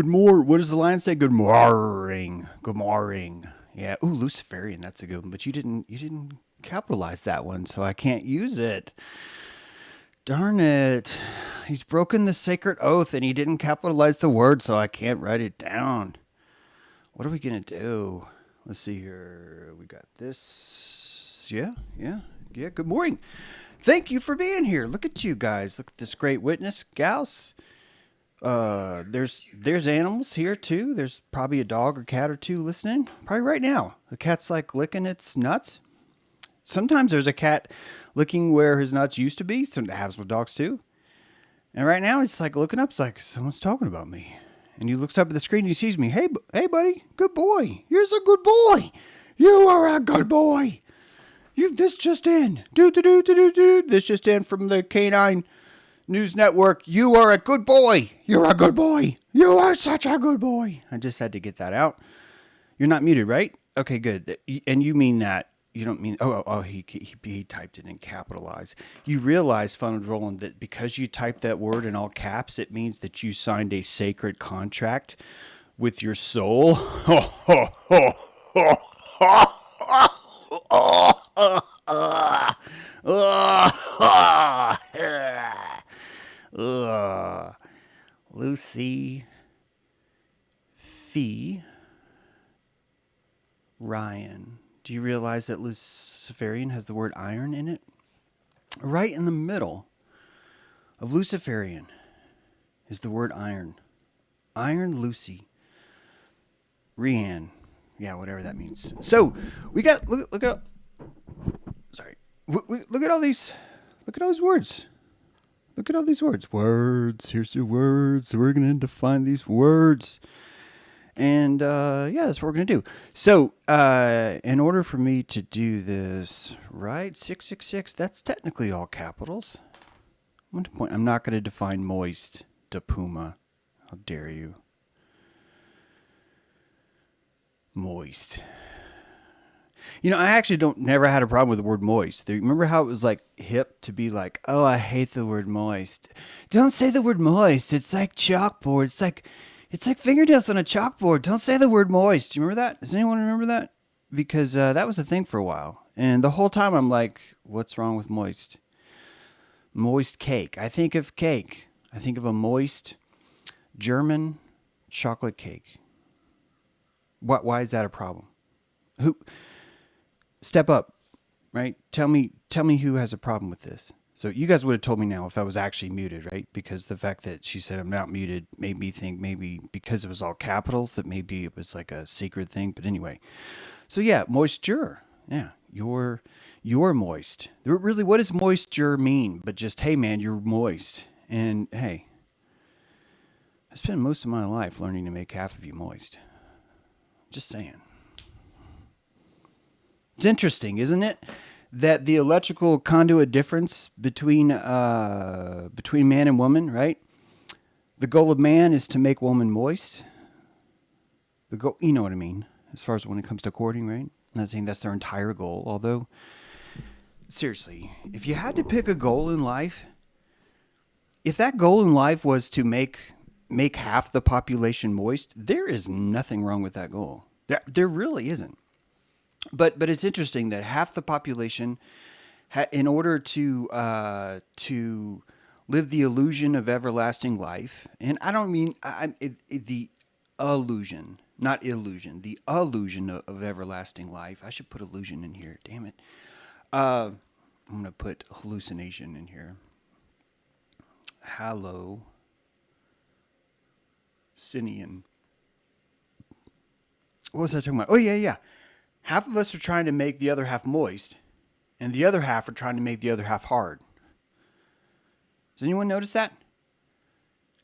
What does the lion say? Good morning. Good morning. Yeah. Ooh, Luciferian. That's a good one. But you didn't capitalize that one, so I can't use it. Darn it. He's broken the sacred oath and he didn't capitalize the word, so I can't write it down. What are we gonna do? Let's see here. We got this. Yeah. Good morning. Thank you for being here. Look at you guys. Look at this great witness, gals. There's animals here too. There's probably a dog or cat or two listening. Probably right now. The cat's like licking its nuts. Sometimes there's a cat licking where his nuts used to be. Some that happens with dogs too. And right now he's like looking up. It's like someone's talking about me. And he looks up at the screen. And he sees me. Hey, buddy. Good boy. You're a good boy. You are a good boy. This just in. This just in from the Canine News Network. You are a good boy. You're a good boy. You are such a good boy. I just had to get that out. You're not muted, right? Okay, good. And you mean that. You don't mean, he typed it in capitalized. You realize, Funnel Roland, that because you typed that word in all caps, it means that you signed a sacred contract with your soul. Lucy Fee Ryan. Do you realize that Luciferian has the word iron in it? Right in the middle of Luciferian is the word iron. Iron Lucy. Rian. Yeah, whatever that means. So we got look at sorry. Look at all these words. Look at all these words. Words. Here's the words. We're gonna define these words. And that's what we're gonna do. So in order for me to do this, right, 666, that's technically all capitals. I'm not gonna define moist to Puma. How dare you? Moist. You know, I actually never had a problem with the word moist. Remember how it was like hip to be like, oh, I hate the word moist. Don't say the word moist. It's like chalkboard. It's like fingernails on a chalkboard. Don't say the word moist. Do you remember that? Does anyone remember that? Because that was a thing for a while. And the whole time I'm like, what's wrong with moist? Moist cake. I think of cake. I think of a moist German chocolate cake. Why is that a problem? Step up, right? Tell me who has a problem with this. So you guys would have told me now if I was actually muted, right? Because the fact that she said I'm not muted made me think maybe because it was all capitals that maybe it was like a secret thing. But anyway, so yeah, moisture. Yeah, you're moist. Really, what does moisture mean? But just, hey man, you're moist. And hey, I spent most of my life learning to make half of you moist. Just saying. It's interesting, isn't it? That the electrical conduit difference between man and woman, right? The goal of man is to make woman moist. You know what I mean, as far as when it comes to courting, right? I'm not saying that's their entire goal, although, seriously, if you had to pick a goal in life, if that goal in life was to make half the population moist, there is nothing wrong with that goal. There really isn't. But it's interesting that half the population, in order to live the illusion of everlasting life, and I don't mean the illusion, not illusion, the illusion of everlasting life. I should put illusion in here. Damn it. I'm gonna put hallucination in here. Hallucinian. What was I talking about? Oh yeah. Half of us are trying to make the other half moist, and the other half are trying to make the other half hard. Does anyone notice that?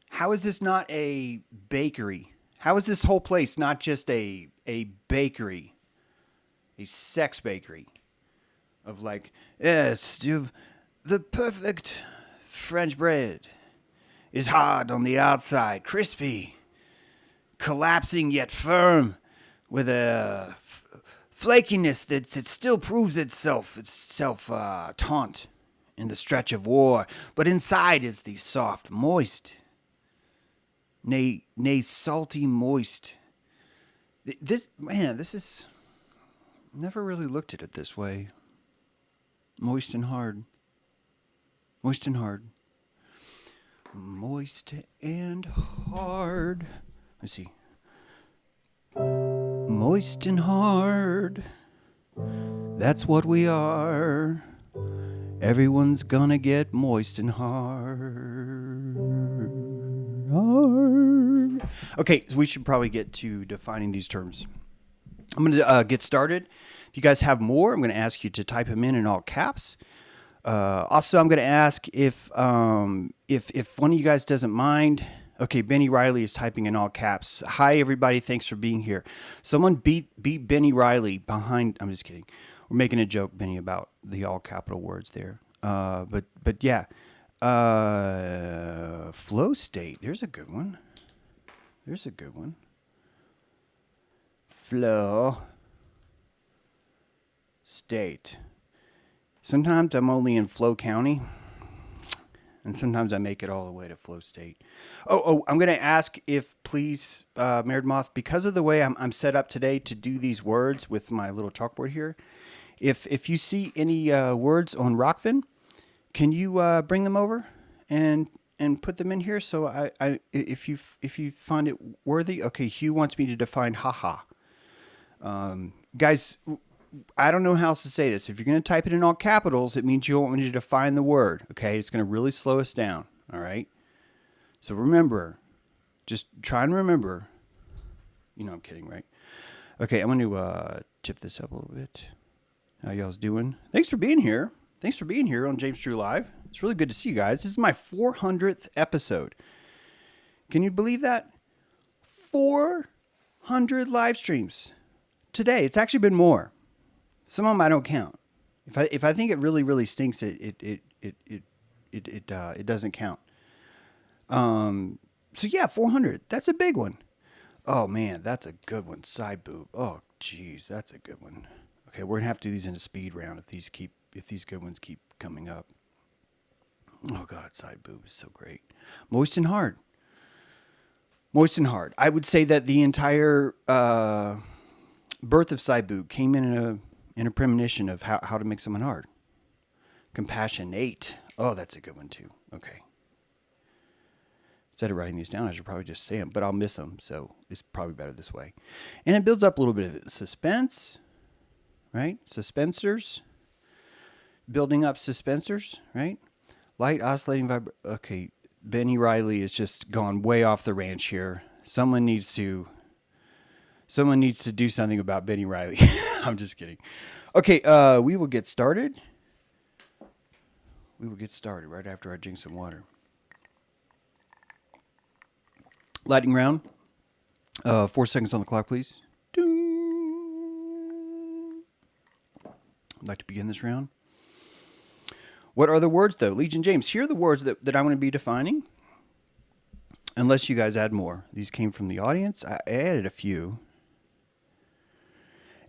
How is this not a bakery? How is this whole place not just a bakery, a sex bakery of like, yes, the perfect French bread is hard on the outside, crispy, collapsing yet firm, with a flakiness that still proves itself taunt in the stretch of war, but inside is the soft, moist nay, salty, moist. This is, never really looked at it this way. Moist and hard. Moist and hard. Moist and hard. Let's see. Moist and hard. That's what we are. Everyone's gonna get moist and hard. Okay, so we should probably get to defining these terms. I'm going to get started. If you guys have more, I'm going to ask you to type them in all caps. Also, I'm going to ask if one of you guys doesn't mind. Okay, Benny Riley is typing in all caps. Hi, everybody. Thanks for being here. Someone beat Benny Riley behind. I'm just kidding. We're making a joke, Benny, about the all capital words there. But yeah. Flow state. There's a good one. Flow state. Sometimes I'm only in Flow County, and sometimes I make it all the way to Flow State. Oh, I'm going to ask if, please, Mered Moth, because of the way I'm set up today to do these words with my little chalkboard here, if you see any words on Rockfin, can you bring them over and put them in here? So I if you find it worthy. Okay, Hugh wants me to define haha. Guys, I don't know how else to say this. If you're going to type it in all capitals, it means you want me to define the word. Okay, it's going to really slow us down. All right. So remember, just try and remember. You know I'm kidding, right? Okay, I'm going to tip this up a little bit. How y'all's doing? Thanks for being here. Thanks for being here on James Drew Live. It's really good to see you guys. This is my 400th episode. Can you believe that? 400 live streams today. It's actually been more. Some of them I don't count. If I think it really stinks, it doesn't count. So yeah, 400. That's a big one. Oh man, that's a good one. Side boob. Oh geez, that's a good one. Okay, we're gonna have to do these in a speed round if these good ones keep coming up. Oh God, side boob is so great. Moist and hard. Moist and hard. I would say that the entire birth of side boob came in a premonition of how to make someone hard. Compassionate. Oh, that's a good one too. Okay. Instead of writing these down, I should probably just say them, but I'll miss them, so it's probably better this way. And it builds up a little bit of suspense, right? Suspensors. Building up suspensors, right? Light oscillating Okay, Benny Riley has just gone way off the ranch here. Someone needs to do something about Benny Riley. I'm just kidding. Okay, we will get started. We will get started right after I drink some water. Lightning round. 4 seconds on the clock, please. Ding. I'd like to begin this round. What are the words, though? Legion James, here are the words that I'm going to be defining. Unless you guys add more. These came from the audience. I added a few.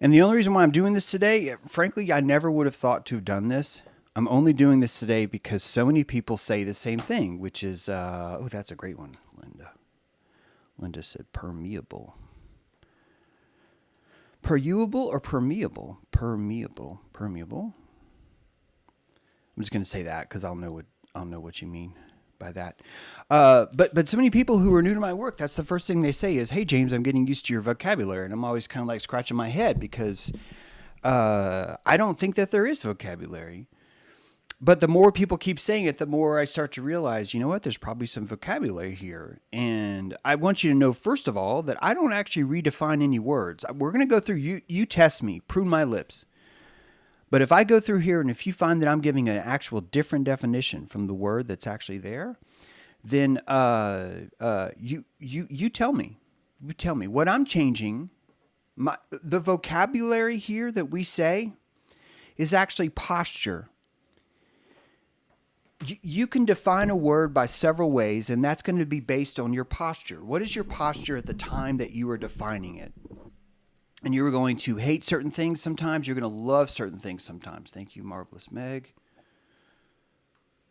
And the only reason why I'm doing this today, frankly, I never would have thought to have done this. I'm only doing this today because so many people say the same thing, which is, oh, that's a great one, Linda. Linda said permeable. Permeable or permeable? Permeable. Permeable. I'm just going to say that because I'll know what you mean by that. But so many people who are new to my work, that's the first thing they say is, "Hey James, I'm getting used to your vocabulary," and I'm always kind of like scratching my head because I don't think that there is vocabulary. But the more people keep saying it, the more I start to realize, you know what, there's probably some vocabulary here. And I want you to know, first of all, that I don't actually redefine any words. We're going to go through, you test me, prune my lips. But if I go through here and if you find that I'm giving an actual different definition from the word that's actually there, then you tell me. You tell me. What I'm changing, the vocabulary here that we say is actually posture. You can define a word by several ways, and that's going to be based on your posture. What is your posture at the time that you are defining it? And you're going to hate certain things sometimes. You're going to love certain things sometimes. Thank you, Marvelous Meg.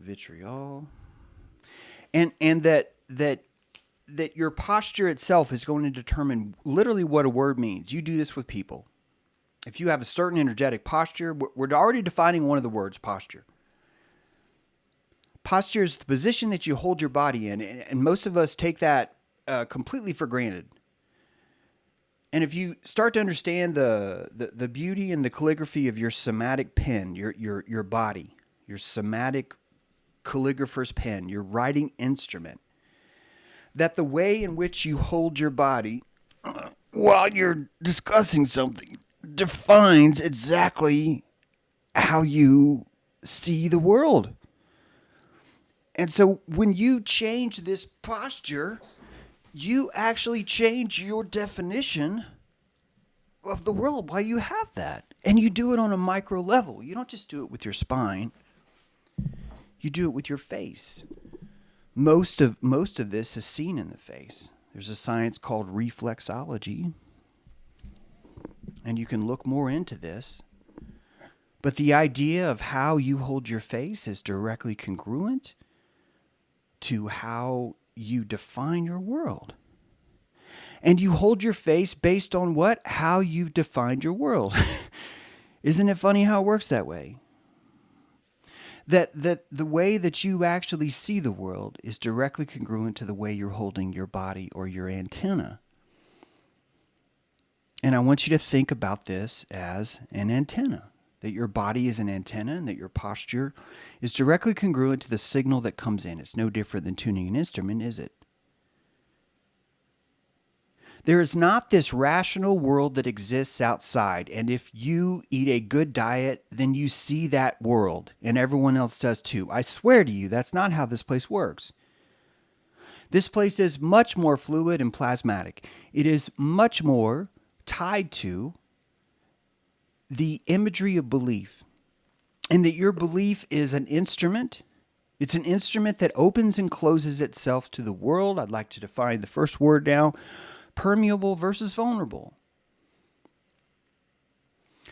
Vitriol. And that that your posture itself is going to determine literally what a word means. You do this with people. If you have a certain energetic posture, we're already defining one of the words, posture. Posture is the position that you hold your body in, and most of us take that completely for granted. And if you start to understand the beauty and the calligraphy of your somatic pen, your body, your somatic calligrapher's pen, your writing instrument, that the way in which you hold your body while you're discussing something defines exactly how you see the world. And so when you change this posture, you actually change your definition of the world while you have that. And you do it on a micro level. You don't just do it with your spine. You do it with your face. Most of this is seen in the face. There's a science called reflexology, and you can look more into this. But the idea of how you hold your face is directly congruent to how you define your world. And you hold your face based on what? How you've defined your world. Isn't it funny how it works that way? That the way that you actually see the world is directly congruent to the way you're holding your body or your antenna. And I want you to think about this as an antenna, that your body is an antenna and that your posture is directly congruent to the signal that comes in. It's no different than tuning an instrument, is it? There is not this rational world that exists outside, and if you eat a good diet, then you see that world, and everyone else does too. I swear to you, that's not how this place works. This place is much more fluid and plasmatic. It is much more tied to the imagery of belief, and that your belief is an instrument. It's an instrument that opens and closes itself to the world. I'd like to define the first word now. Permeable versus vulnerable.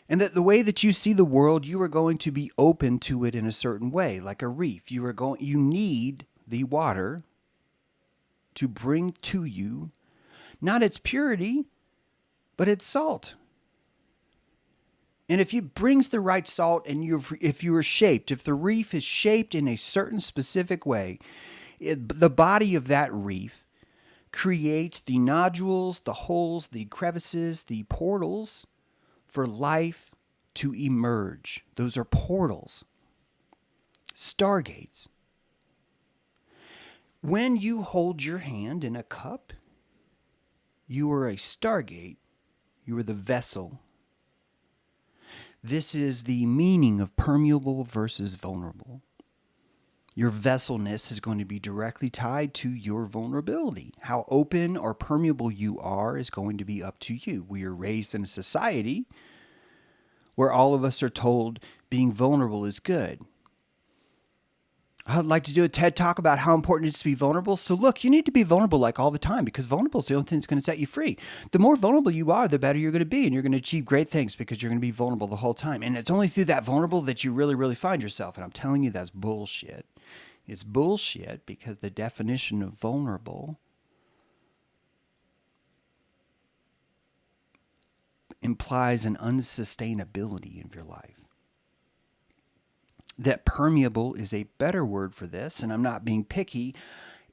And that the way that you see the world, you are going to be open to it in a certain way, like a reef. You need the water to bring to you not its purity, but its salt. And if it brings the right salt, and if the reef is shaped in a certain specific way, the body of that reef creates the nodules, the holes, the crevices, the portals for life to emerge. Those are portals, stargates. When you hold your hand in a cup, you are a stargate. You are the vessel. This is the meaning of permeable versus vulnerable. Your vesselness is going to be directly tied to your vulnerability. How open or permeable you are is going to be up to you. We are raised in a society where all of us are told being vulnerable is good. I'd like to do a TED Talk about how important it is to be vulnerable. So look, you need to be vulnerable like all the time, because vulnerable is the only thing that's going to set you free. The more vulnerable you are, the better you're going to be, and you're going to achieve great things because you're going to be vulnerable the whole time. And it's only through that vulnerable that you really, really find yourself. And I'm telling you, that's bullshit. It's bullshit because the definition of vulnerable implies an unsustainability in your life. That permeable is a better word for this, and I'm not being picky.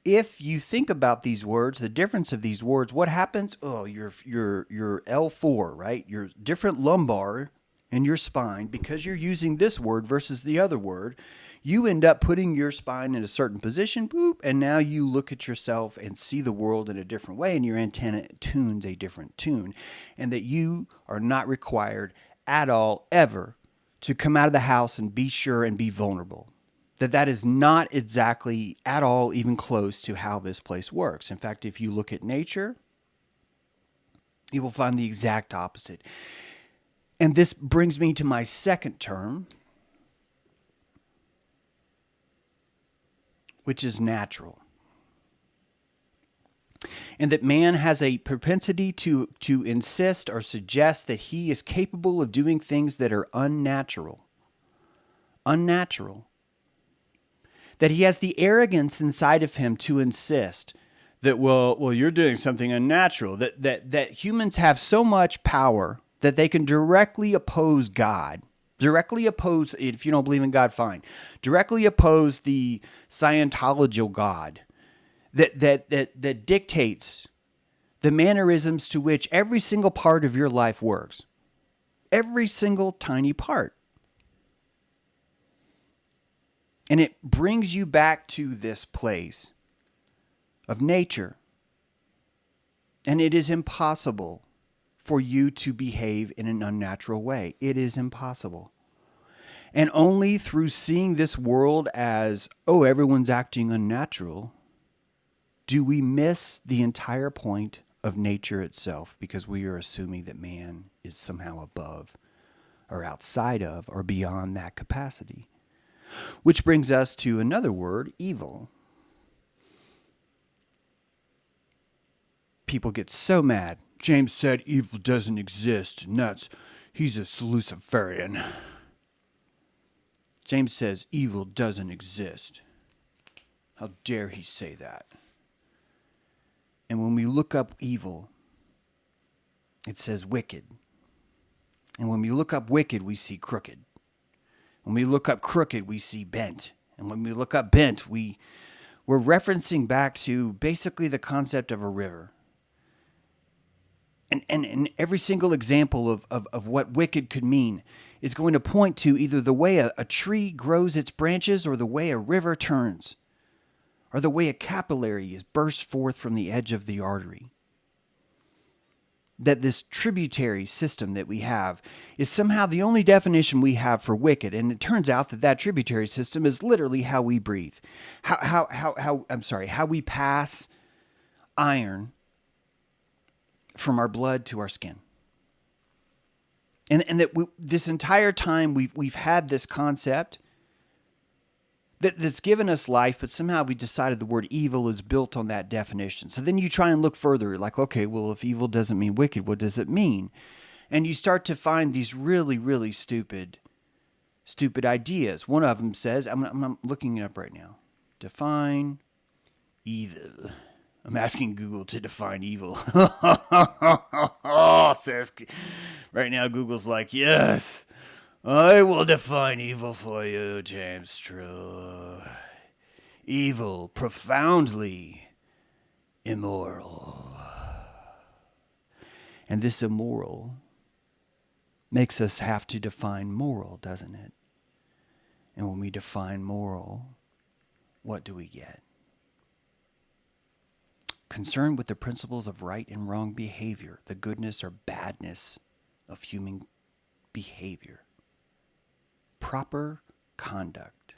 If you think about these words, the difference of these words, what happens? Oh, your L4, right? Your different lumbar in your spine, because you're using this word versus the other word, you end up putting your spine in a certain position, boop, and now you look at yourself and see the world in a different way, and your antenna tunes a different tune, and that you are not required at all, ever, to come out of the house and be sure and be vulnerable. That is not exactly at all even close to how this place works. In fact, if you look at nature, you will find the exact opposite. And this brings me to my second term, which is natural. And that man has a propensity to insist or suggest that he is capable of doing things that are unnatural. Unnatural. That he has the arrogance inside of him to insist that, well, you're doing something unnatural, that humans have so much power that they can directly oppose God, directly oppose, if you don't believe in God, fine, directly oppose the Scientological God that dictates the mannerisms to which every single part of your life works. Every single tiny part. And it brings you back to this place of nature. And it is impossible for you to behave in an unnatural way. It is impossible. And only through seeing this world as, oh, everyone's acting unnatural, do we miss the entire point of nature itself, because we are assuming that man is somehow above or outside of or beyond that capacity. Which brings us to another word, evil. People get so mad. James said evil doesn't exist. Nuts. He's a Luciferian. James says evil doesn't exist. How dare he say that? And when we look up evil, it says wicked. And when we look up wicked, we see crooked. When we look up crooked, we see bent. And when we look up bent, we're referencing back to basically the concept of a river. And every single example of what wicked could mean is going to point to either the way a tree grows its branches, or the way a river turns, or the way a capillary is burst forth from the edge of the artery. That this tributary system that we have is somehow the only definition we have for wicked. And it turns out that tributary system is literally how we breathe. How we pass iron from our blood to our skin. And that this entire time we've had this concept that's given us life, but somehow we decided the word evil is built on that definition. So then you try and look further, like, okay, well, if evil doesn't mean wicked, what does it mean? And you start to find these really, really stupid ideas. One of them says, I'm looking it up right now. Define evil. I'm asking Google to define evil. Says, right now Google's like, yes, I will define evil for you, James True. Evil, profoundly immoral. And this immoral makes us have to define moral, doesn't it? And when we define moral, what do we get? Concerned with the principles of right and wrong behavior, the goodness or badness of human behavior. Proper conduct.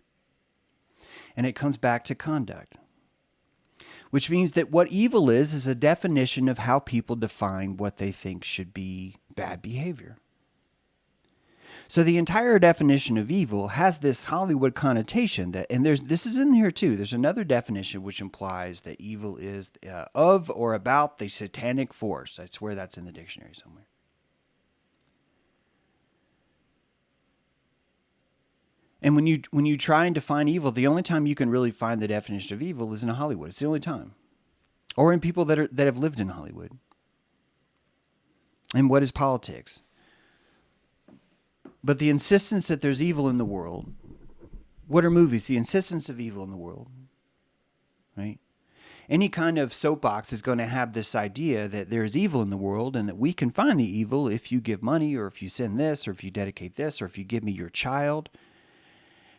And it comes back to conduct. Which means that what evil is a definition of how people define what they think should be bad behavior. So the entire definition of evil has this Hollywood connotation and this is in here too. There's another definition which implies that evil is of or about the satanic force. I swear that's in the dictionary somewhere. And when you try and define evil, the only time you can really find the definition of evil is in Hollywood. It's the only time, or in people that have lived in Hollywood. And what is politics? But the insistence that there's evil in the world. What are movies? The insistence of evil in the world, right? Any kind of soapbox is going to have this idea that there's evil in the world and that we can find the evil if you give money, or if you send this, or if you dedicate this, or if you give me your child.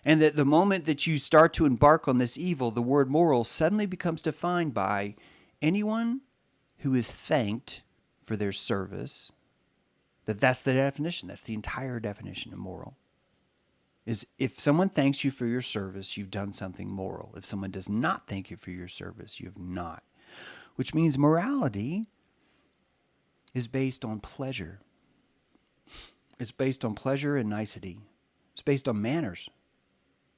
And that the moment that you start to embark on this evil, the word moral suddenly becomes defined by anyone who is thanked for their service. That's the definition. That's the entire definition of moral. Is if someone thanks you for your service, you've done something moral. If someone does not thank you for your service, you have not. Which means morality is based on pleasure. It's based on pleasure and nicety. It's based on manners.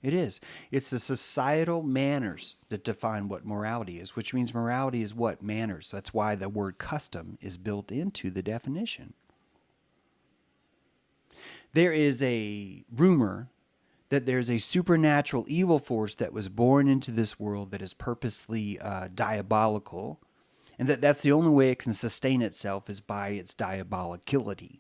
It is. It's the societal manners that define what morality is, which means morality is what? Manners. That's why the word custom is built into the definition. There is a rumor that there's a supernatural evil force that was born into this world that is purposely diabolical, and that's the only way it can sustain itself is by its diabolicality.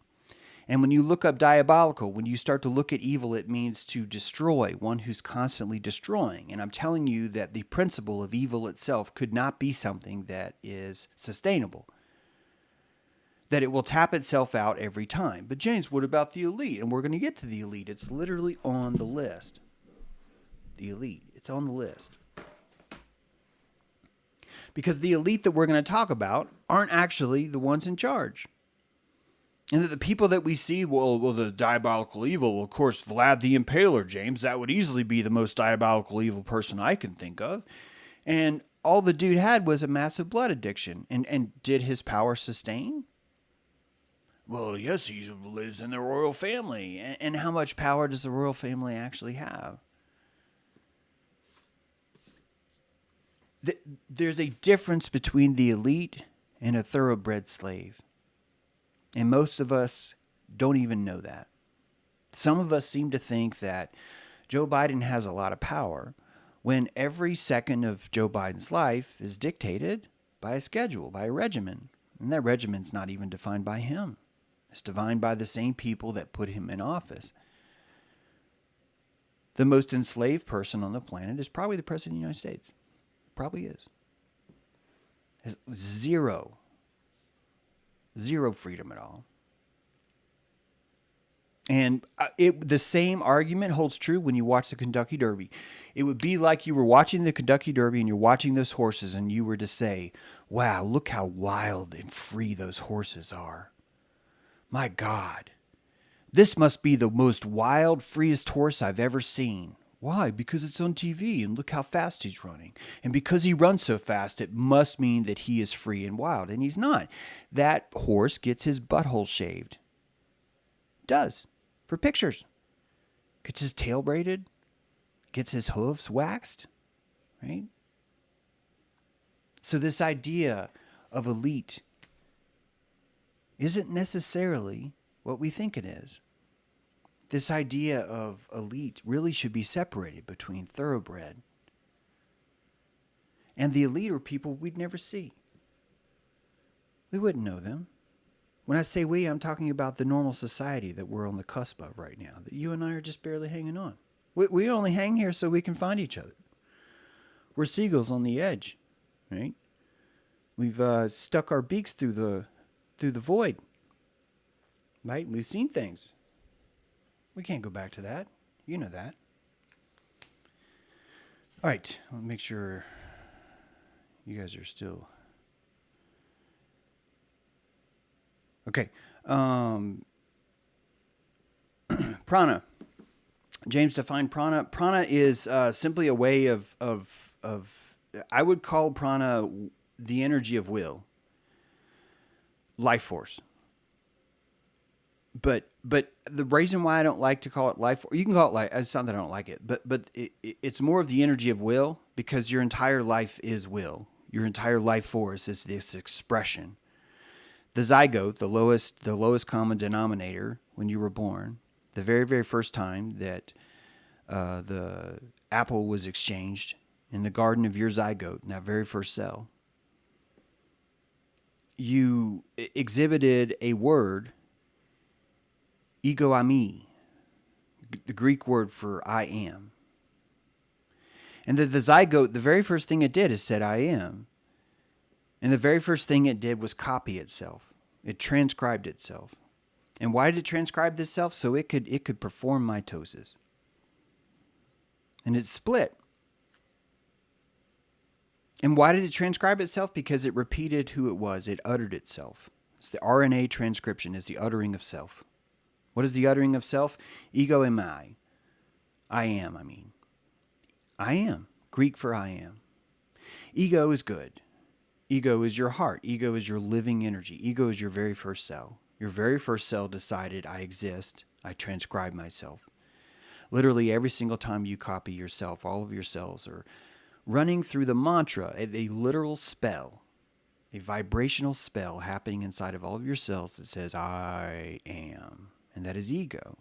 And when you look up diabolical, when you start to look at evil, it means to destroy, one who's constantly destroying. And I'm telling you that the principle of evil itself could not be something that is sustainable, that it will tap itself out every time. But James, what about the elite? And we're going to get to the elite. It's literally on the list. The elite, it's on the list. Because the elite that we're going to talk about aren't actually the ones in charge. And that the people that we see, well, the diabolical evil, well, of course, Vlad the Impaler, James, that would easily be the most diabolical evil person I can think of. And all the dude had was a massive blood addiction. And did his power sustain? Well, yes, he lives in the royal family. And how much power does the royal family actually have? There's a difference between the elite and a thoroughbred slave. And most of us don't even know that. Some of us seem to think that Joe Biden has a lot of power when every second of Joe Biden's life is dictated by a schedule, by a regimen. And that regimen's not even defined by him. It's defined by the same people that put him in office. The most enslaved person on the planet is probably the President of the United States. Probably is. Has zero freedom at all. And the same argument holds true when you watch the Kentucky Derby. It would be like you were watching the Kentucky Derby and you're watching those horses and you were to say, wow, look how wild and free those horses are. My God, this must be the most wild, freest horse I've ever seen. Why? Because it's on TV and look how fast he's running. And because he runs so fast, it must mean that he is free and wild. And he's not. That horse gets his butthole shaved. Does. For pictures. Gets his tail braided. Gets his hooves waxed. Right? So this idea of elite isn't necessarily what we think it is. This idea of elite really should be separated between thoroughbred. And the elite are people we'd never see. We wouldn't know them. When I say we, I'm talking about the normal society that we're on the cusp of right now, that you and I are just barely hanging on. We only hang here so we can find each other. We're seagulls on the edge, right? We've stuck our beaks through the void, right? We've seen things. We can't go back to that. You know that. All right. I'll make sure you guys are still. Okay. Prana. James defined prana. Prana is simply a way of I would call prana the energy of will. Life force. But the reason why I don't like to call it life, you can call it life. It's not that I don't like it, but it's more of the energy of will, because your entire life is will. Your entire life force is this expression. The zygote, the lowest common denominator when you were born, the very, very first time that the apple was exchanged in the garden of your zygote, in that very first cell, you exhibited a word, ego eimi, the Greek word for I am. And the zygote, the very first thing it did is said, I am. And the very first thing it did was copy itself. It transcribed itself. And why did it transcribe itself? So it could perform mitosis. And it split. And why did it transcribe itself? Because it repeated who it was. It uttered itself. It's the RNA transcription, is the uttering of self. What is the uttering of self? Ego eimi. I am, I mean. I am. Greek for I am. Ego is good. Ego is your heart. Ego is your living energy. Ego is your very first cell. Your very first cell decided, I exist. I transcribe myself. Literally every single time you copy yourself, all of your cells are running through the mantra, a literal spell, a vibrational spell happening inside of all of your cells that says, I am. And that is ego.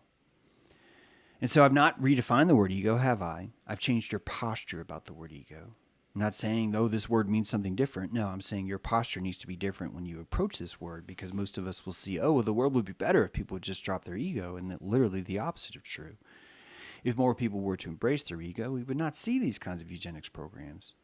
And so I've not redefined the word ego, have I? I've changed your posture about the word ego. I'm not saying, oh, this word means something different. No, I'm saying your posture needs to be different when you approach this word, because most of us will see, oh, well, the world would be better if people would just drop their ego, and that literally the opposite of true. If more people were to embrace their ego, we would not see these kinds of eugenics programs.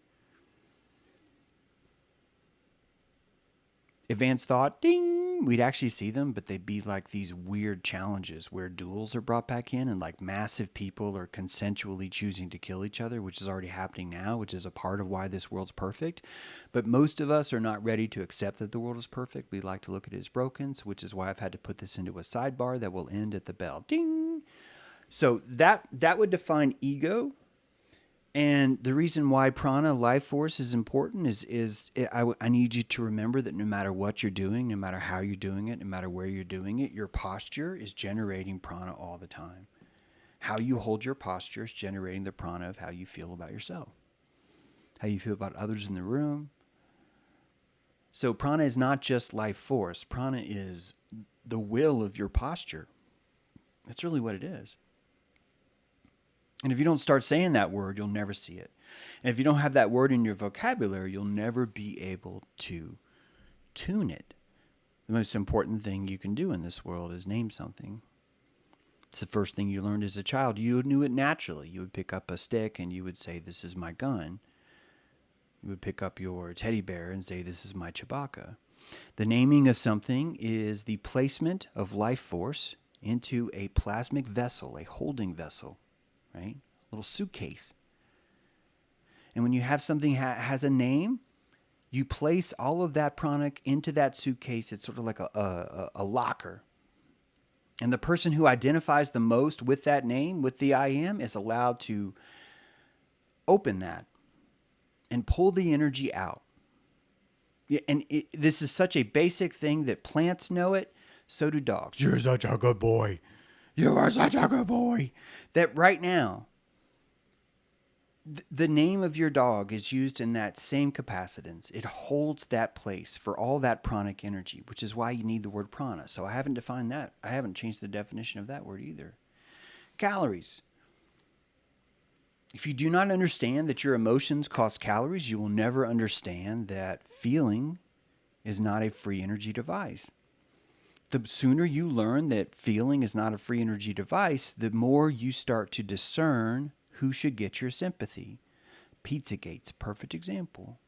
Advanced thought, ding, we'd actually see them, but they'd be like these weird challenges where duels are brought back in and like massive people are consensually choosing to kill each other, which is already happening now, which is a part of why this world's perfect. But most of us are not ready to accept that the world is perfect. We like to look at it as broken, which is why I've had to put this into a sidebar that will end at the bell. Ding! So that would define ego. And the reason why prana, life force, is important is I need you to remember that no matter what you're doing, no matter how you're doing it, no matter where you're doing it, your posture is generating prana all the time. How you hold your posture is generating the prana of how you feel about yourself, how you feel about others in the room. So prana is not just life force. Prana is the will of your posture. That's really what it is. And if you don't start saying that word, you'll never see it. And if you don't have that word in your vocabulary, you'll never be able to tune it. The most important thing you can do in this world is name something. It's the first thing you learned as a child. You knew it naturally. You would pick up a stick and you would say, this is my gun. You would pick up your teddy bear and say, this is my Chewbacca. The naming of something is the placement of life force into a plasmic vessel, a holding vessel. Right? A little suitcase. And when you have something has a name, you place all of that pranic into that suitcase. It's sort of like a locker. And the person who identifies the most with that name, with the I am, is allowed to open that and pull the energy out. And this is such a basic thing that plants know it. So do dogs. You're such a good boy. You are such a good boy. That right now, the name of your dog is used in that same capacitance. It holds that place for all that pranic energy, which is why you need the word prana. So I haven't defined that. I haven't changed the definition of that word either. Calories. If you do not understand that your emotions cost calories, you will never understand that feeling is not a free energy device. The sooner you learn that feeling is not a free energy device, the more you start to discern who should get your sympathy. Pizzagate's a perfect example.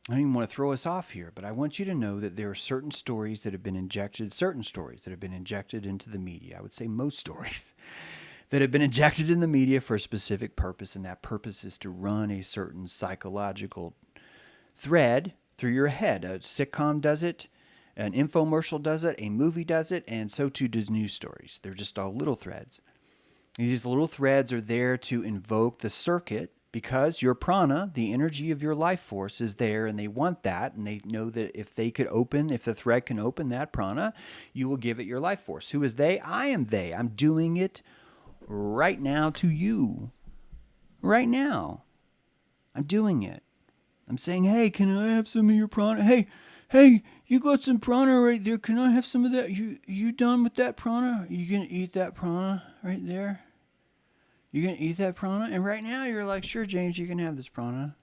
I don't even want to throw us off here, but I want you to know that there are certain stories that have been injected into the media. I would say most stories that have been injected in the media for a specific purpose, and that purpose is to run a certain psychological thread through your head. A sitcom does it, an infomercial does it, a movie does it, and so too does news stories. They're just all little threads. These little threads are there to invoke the circuit because your prana, the energy of your life force, is there, and they want that, and they know that if the thread can open that prana, you will give it your life force. Who is they? I am they. I'm doing it right now to you. Right now. I'm doing it. I'm saying, hey, can I have some of your prana? Hey, you got some prana right there. Can I have some of that? You done with that prana? You gonna eat that prana right there? You gonna eat that prana? And right now you're like, sure, James, you can have this prana.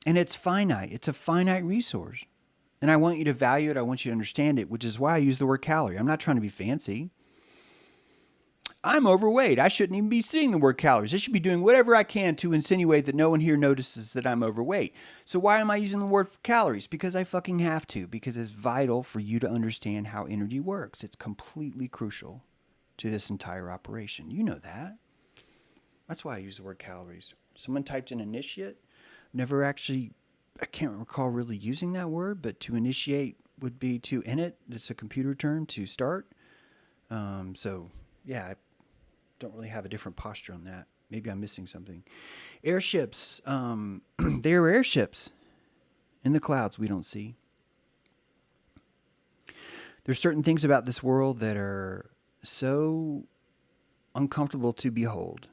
And it's finite. It's a finite resource. And I want you to value it. I want you to understand it, which is why I use the word calorie. I'm not trying to be fancy. I'm overweight. I shouldn't even be seeing the word calories. I should be doing whatever I can to insinuate that no one here notices that I'm overweight. So why am I using the word calories? Because I fucking have to. Because it's vital for you to understand how energy works. It's completely crucial to this entire operation. You know that. That's why I use the word calories. Someone typed in initiate. I can't recall really using that word, but to initiate would be to init. It's a computer term to start. Yeah, I don't really have a different posture on that. Maybe I'm missing something. Airships. They are airships in the clouds we don't see. There's certain things about this world that are so uncomfortable to behold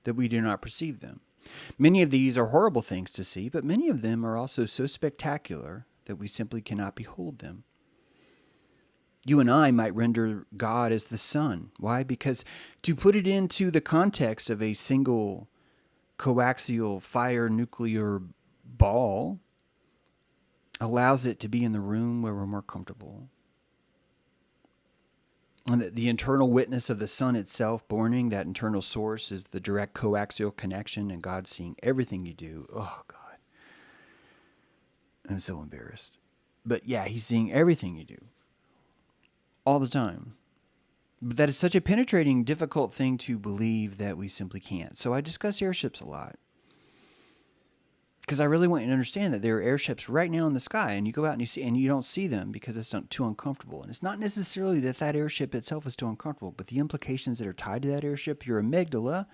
that we do not perceive them. Many of these are horrible things to see, but many of them are also so spectacular that we simply cannot behold them. You and I might render God as the sun. Why? Because to put it into the context of a single coaxial fire nuclear ball allows it to be in the room where we're more comfortable. And the internal witness of the sun itself burning, that internal source, is the direct coaxial connection, and God seeing everything you do. Oh, God. I'm so embarrassed. But yeah, he's seeing everything you do. All the time. But that is such a penetrating, difficult thing to believe that we simply can't. So I discuss airships a lot. Because I really want you to understand that there are airships right now in the sky, and you go out and you see, and you don't see them because it's too uncomfortable. And it's not necessarily that that airship itself is too uncomfortable, but the implications that are tied to that airship, your amygdala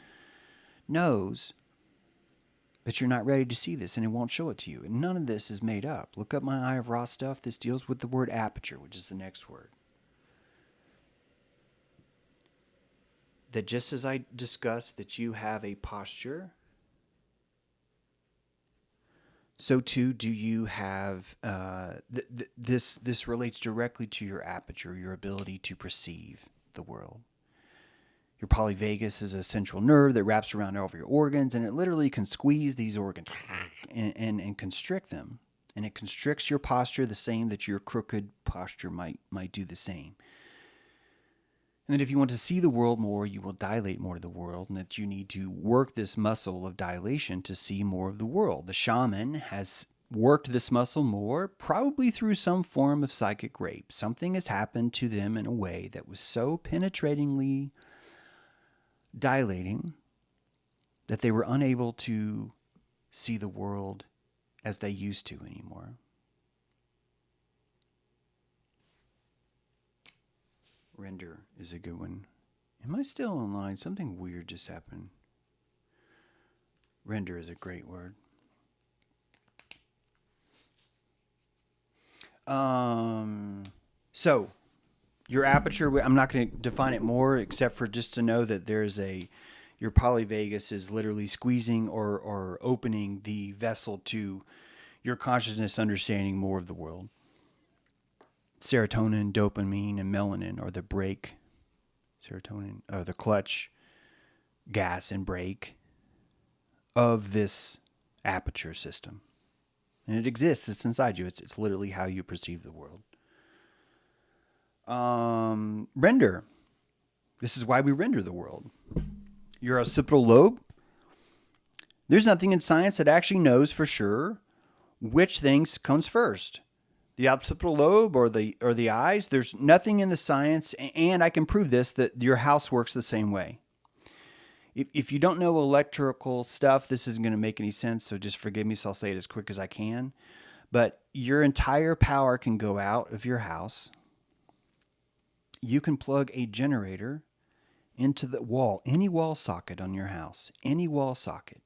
knows that you're not ready to see this, and it won't show it to you. And none of this is made up. Look up my Eye of Ra stuff. This deals with the word aperture, which is the next word. That just as I discussed that you have a posture, so too do you have, this relates directly to your aperture, your ability to perceive the world. Your polyvagus is a central nerve that wraps around all of your organs, and it literally can squeeze these organs and constrict them. And it constricts your posture the same that your crooked posture might do the same. And that if you want to see the world more, you will dilate more of the world, and that you need to work this muscle of dilation to see more of the world. The shaman has worked this muscle more, probably through some form of psychic rape. Something has happened to them in a way that was so penetratingly dilating that they were unable to see the world as they used to anymore. Render is a good one. Am I still online? Something weird just happened. Render is a great word. So your aperture, I'm not going to define it more except for just to know that your polyvagus is literally squeezing or opening the vessel to your consciousness understanding more of the world. Serotonin, dopamine, and melanin are the brake. Serotonin, the clutch, gas, and brake of this aperture system. And it exists. It's inside you. It's literally how you perceive the world. Render. This is why we render the world. Your occipital lobe. There's nothing in science that actually knows for sure which things comes first. The occipital lobe or the eyes. There's nothing in the science, and I can prove this, that your house works the same way. If you don't know electrical stuff, this isn't going to make any sense, so just forgive me, so I'll say it as quick as I can. But your entire power can go out of your house. You can plug a generator into the wall, any wall socket on your house, any wall socket.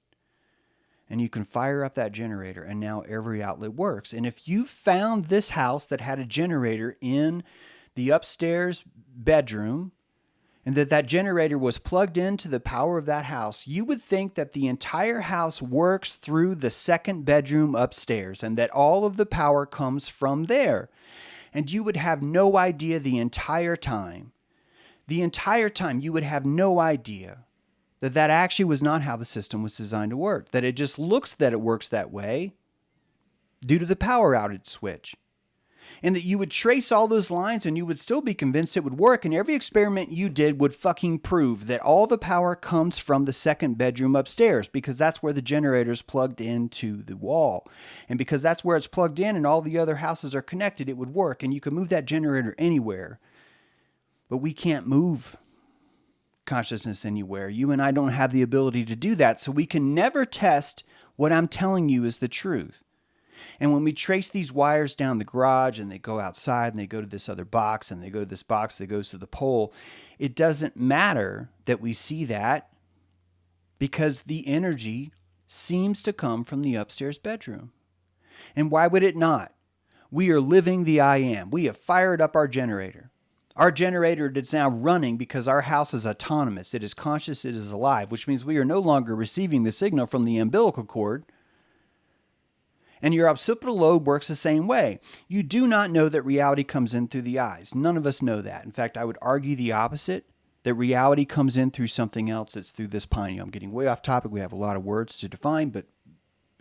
And you can fire up that generator, and now every outlet works. And if you found this house that had a generator in the upstairs bedroom, and that generator was plugged into the power of that house, you would think that the entire house works through the second bedroom upstairs, and that all of the power comes from there. And you would have no idea the entire time. The entire time you would have no idea that actually was not how the system was designed to work. That it just looks that it works that way due to the power outage switch. And that you would trace all those lines and you would still be convinced it would work. And every experiment you did would fucking prove that all the power comes from the second bedroom upstairs, because that's where the generator's plugged into the wall. And because that's where it's plugged in and all the other houses are connected, it would work. And you can move that generator anywhere. But we can't move consciousness anywhere. You and I don't have the ability to do that. So we can never test what I'm telling you is the truth. And when we trace these wires down the garage and they go outside and they go to this other box and they go to this box that goes to the pole, it doesn't matter that we see that, because the energy seems to come from the upstairs bedroom. And why would it not? We are living the I am. We have fired up our generator. Our generator is now running because our house is autonomous. It is conscious. It is alive, which means we are no longer receiving the signal from the umbilical cord. And your occipital lobe works the same way. You do not know that reality comes in through the eyes. None of us know that. In fact, I would argue the opposite, that reality comes in through something else. It's through this pineal. I'm getting way off topic. We have a lot of words to define, but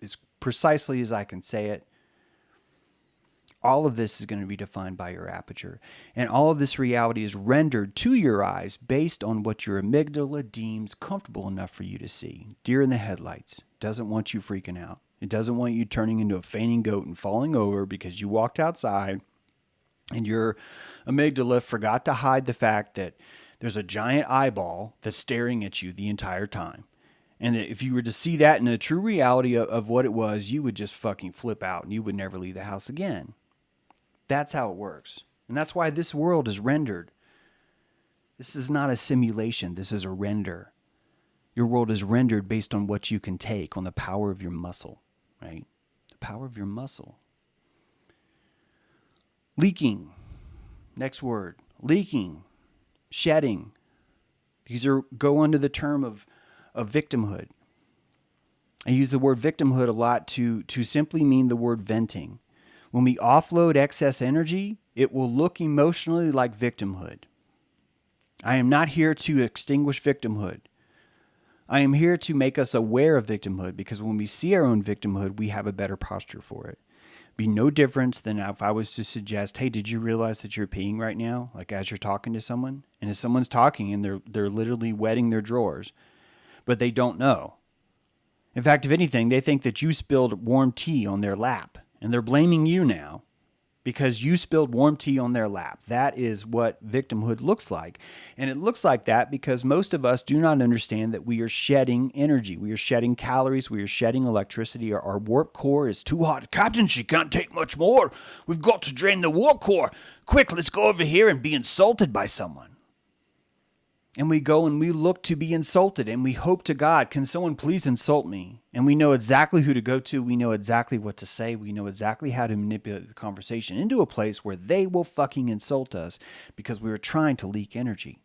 as precisely as I can say it, all of this is going to be defined by your aperture. And all of this reality is rendered to your eyes based on what your amygdala deems comfortable enough for you to see. Deer in the headlights. Doesn't want you freaking out. It doesn't want you turning into a fainting goat and falling over because you walked outside and your amygdala forgot to hide the fact that there's a giant eyeball that's staring at you the entire time. And if you were to see that in the true reality of what it was, you would just fucking flip out and you would never leave the house again. That's how it works. And that's why this world is rendered. This is not a simulation. This is a render. Your world is rendered based on what you can take, on the power of your muscle, right? The power of your muscle. Leaking. Next word. Leaking. Shedding. These go under the term of victimhood. I use the word victimhood a lot to simply mean the word venting. When we offload excess energy, it will look emotionally like victimhood. I am not here to extinguish victimhood. I am here to make us aware of victimhood, because when we see our own victimhood, we have a better posture for it. Be no difference than if I was to suggest, hey, did you realize that you're peeing right now? Like as you're talking to someone, and if someone's talking and they're literally wetting their drawers, but they don't know. In fact, if anything, they think that you spilled warm tea on their lap. And they're blaming you now because you spilled warm tea on their lap. That is what victimhood looks like. And it looks like that because most of us do not understand that we are shedding energy. We are shedding calories. We are shedding electricity. Our warp core is too hot. Captain, she can't take much more. We've got to drain the warp core. Quick, let's go over here and be insulted by someone. And we go and we look to be insulted and we hope to God, can someone please insult me? And we know exactly who to go to. We know exactly what to say. We know exactly how to manipulate the conversation into a place where they will fucking insult us because we were trying to leak energy.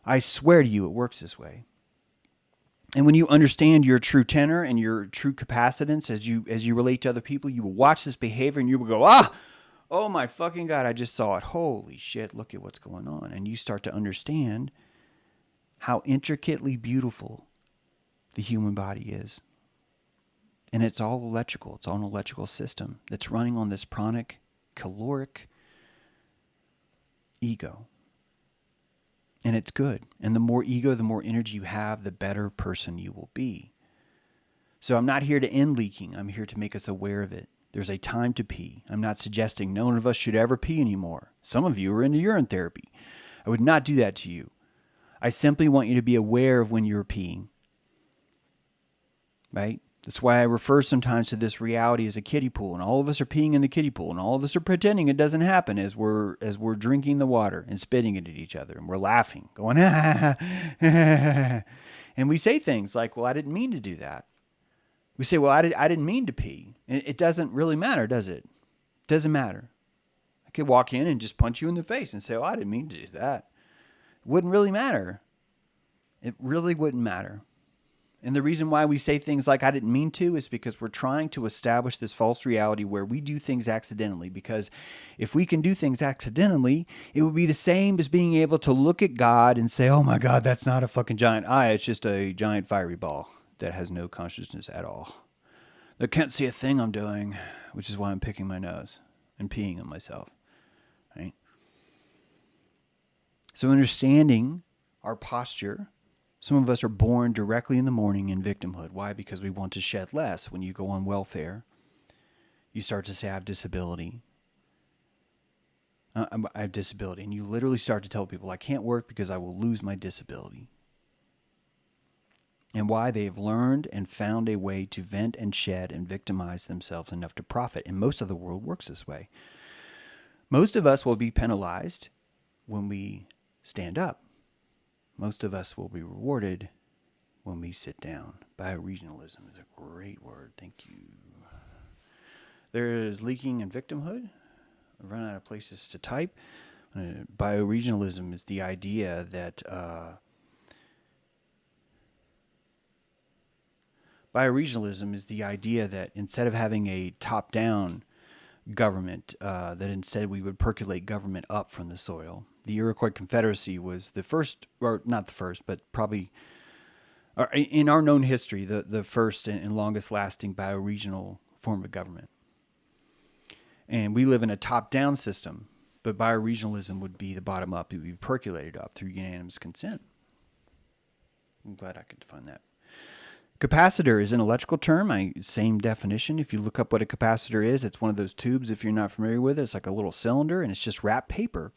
I swear to you, it works this way. And when you understand your true tenor and your true capacitance as you relate to other people, you will watch this behavior and you will go, oh my fucking God, I just saw it. Holy shit, look at what's going on. And you start to understand how intricately beautiful the human body is. And it's all electrical. It's all an electrical system that's running on this pranic, caloric ego. And it's good. And the more ego, the more energy you have, the better person you will be. So I'm not here to end leaking. I'm here to make us aware of it. There's a time to pee. I'm not suggesting none of us should ever pee anymore. Some of you are into urine therapy. I would not do that to you. I simply want you to be aware of when you're peeing. Right? That's why I refer sometimes to this reality as a kiddie pool, and all of us are peeing in the kiddie pool, and all of us are pretending it doesn't happen as we're drinking the water and spitting it at each other, and we're laughing, going, and we say things like, well, I didn't mean to do that. We say, well, I didn't mean to pee. It doesn't really matter, does it? It doesn't matter. I could walk in and just punch you in the face and say, well, I didn't mean to do that. It wouldn't really matter. It really wouldn't matter. And the reason why we say things like, I didn't mean to, is because we're trying to establish this false reality where we do things accidentally. Because if we can do things accidentally, it would be the same as being able to look at God and say, oh my God, that's not a fucking giant eye. It's just a giant fiery ball that has no consciousness at all. They can't see a thing I'm doing, which is why I'm picking my nose and peeing on myself. Right? So understanding our posture, some of us are born directly in the morning in victimhood. Why? Because we want to shed less. When you go on welfare, you start to say, I have disability. I have disability. And you literally start to tell people, I can't work because I will lose my disability. And why? They've learned and found a way to vent and shed and victimize themselves enough to profit. And most of the world works this way. Most of us will be penalized when we stand up. Most of us will be rewarded when we sit down. Bioregionalism is a great word. Thank you. There is leaking and victimhood. I've run out of places to type. Bioregionalism is the idea that Bioregionalism is the idea that instead of having a top-down government, that instead we would percolate government up from the soil. The Iroquois Confederacy was the first, or not the first, but probably in our known history, the first and longest lasting bioregional form of government. And we live in a top-down system, but bioregionalism would be the bottom up. It would be percolated up through unanimous consent. I'm glad I could define that. Capacitor is an electrical term. Same definition. If you look up what a capacitor is, it's one of those tubes. If you're not familiar with it, it's like a little cylinder, and it's just wrapped paper.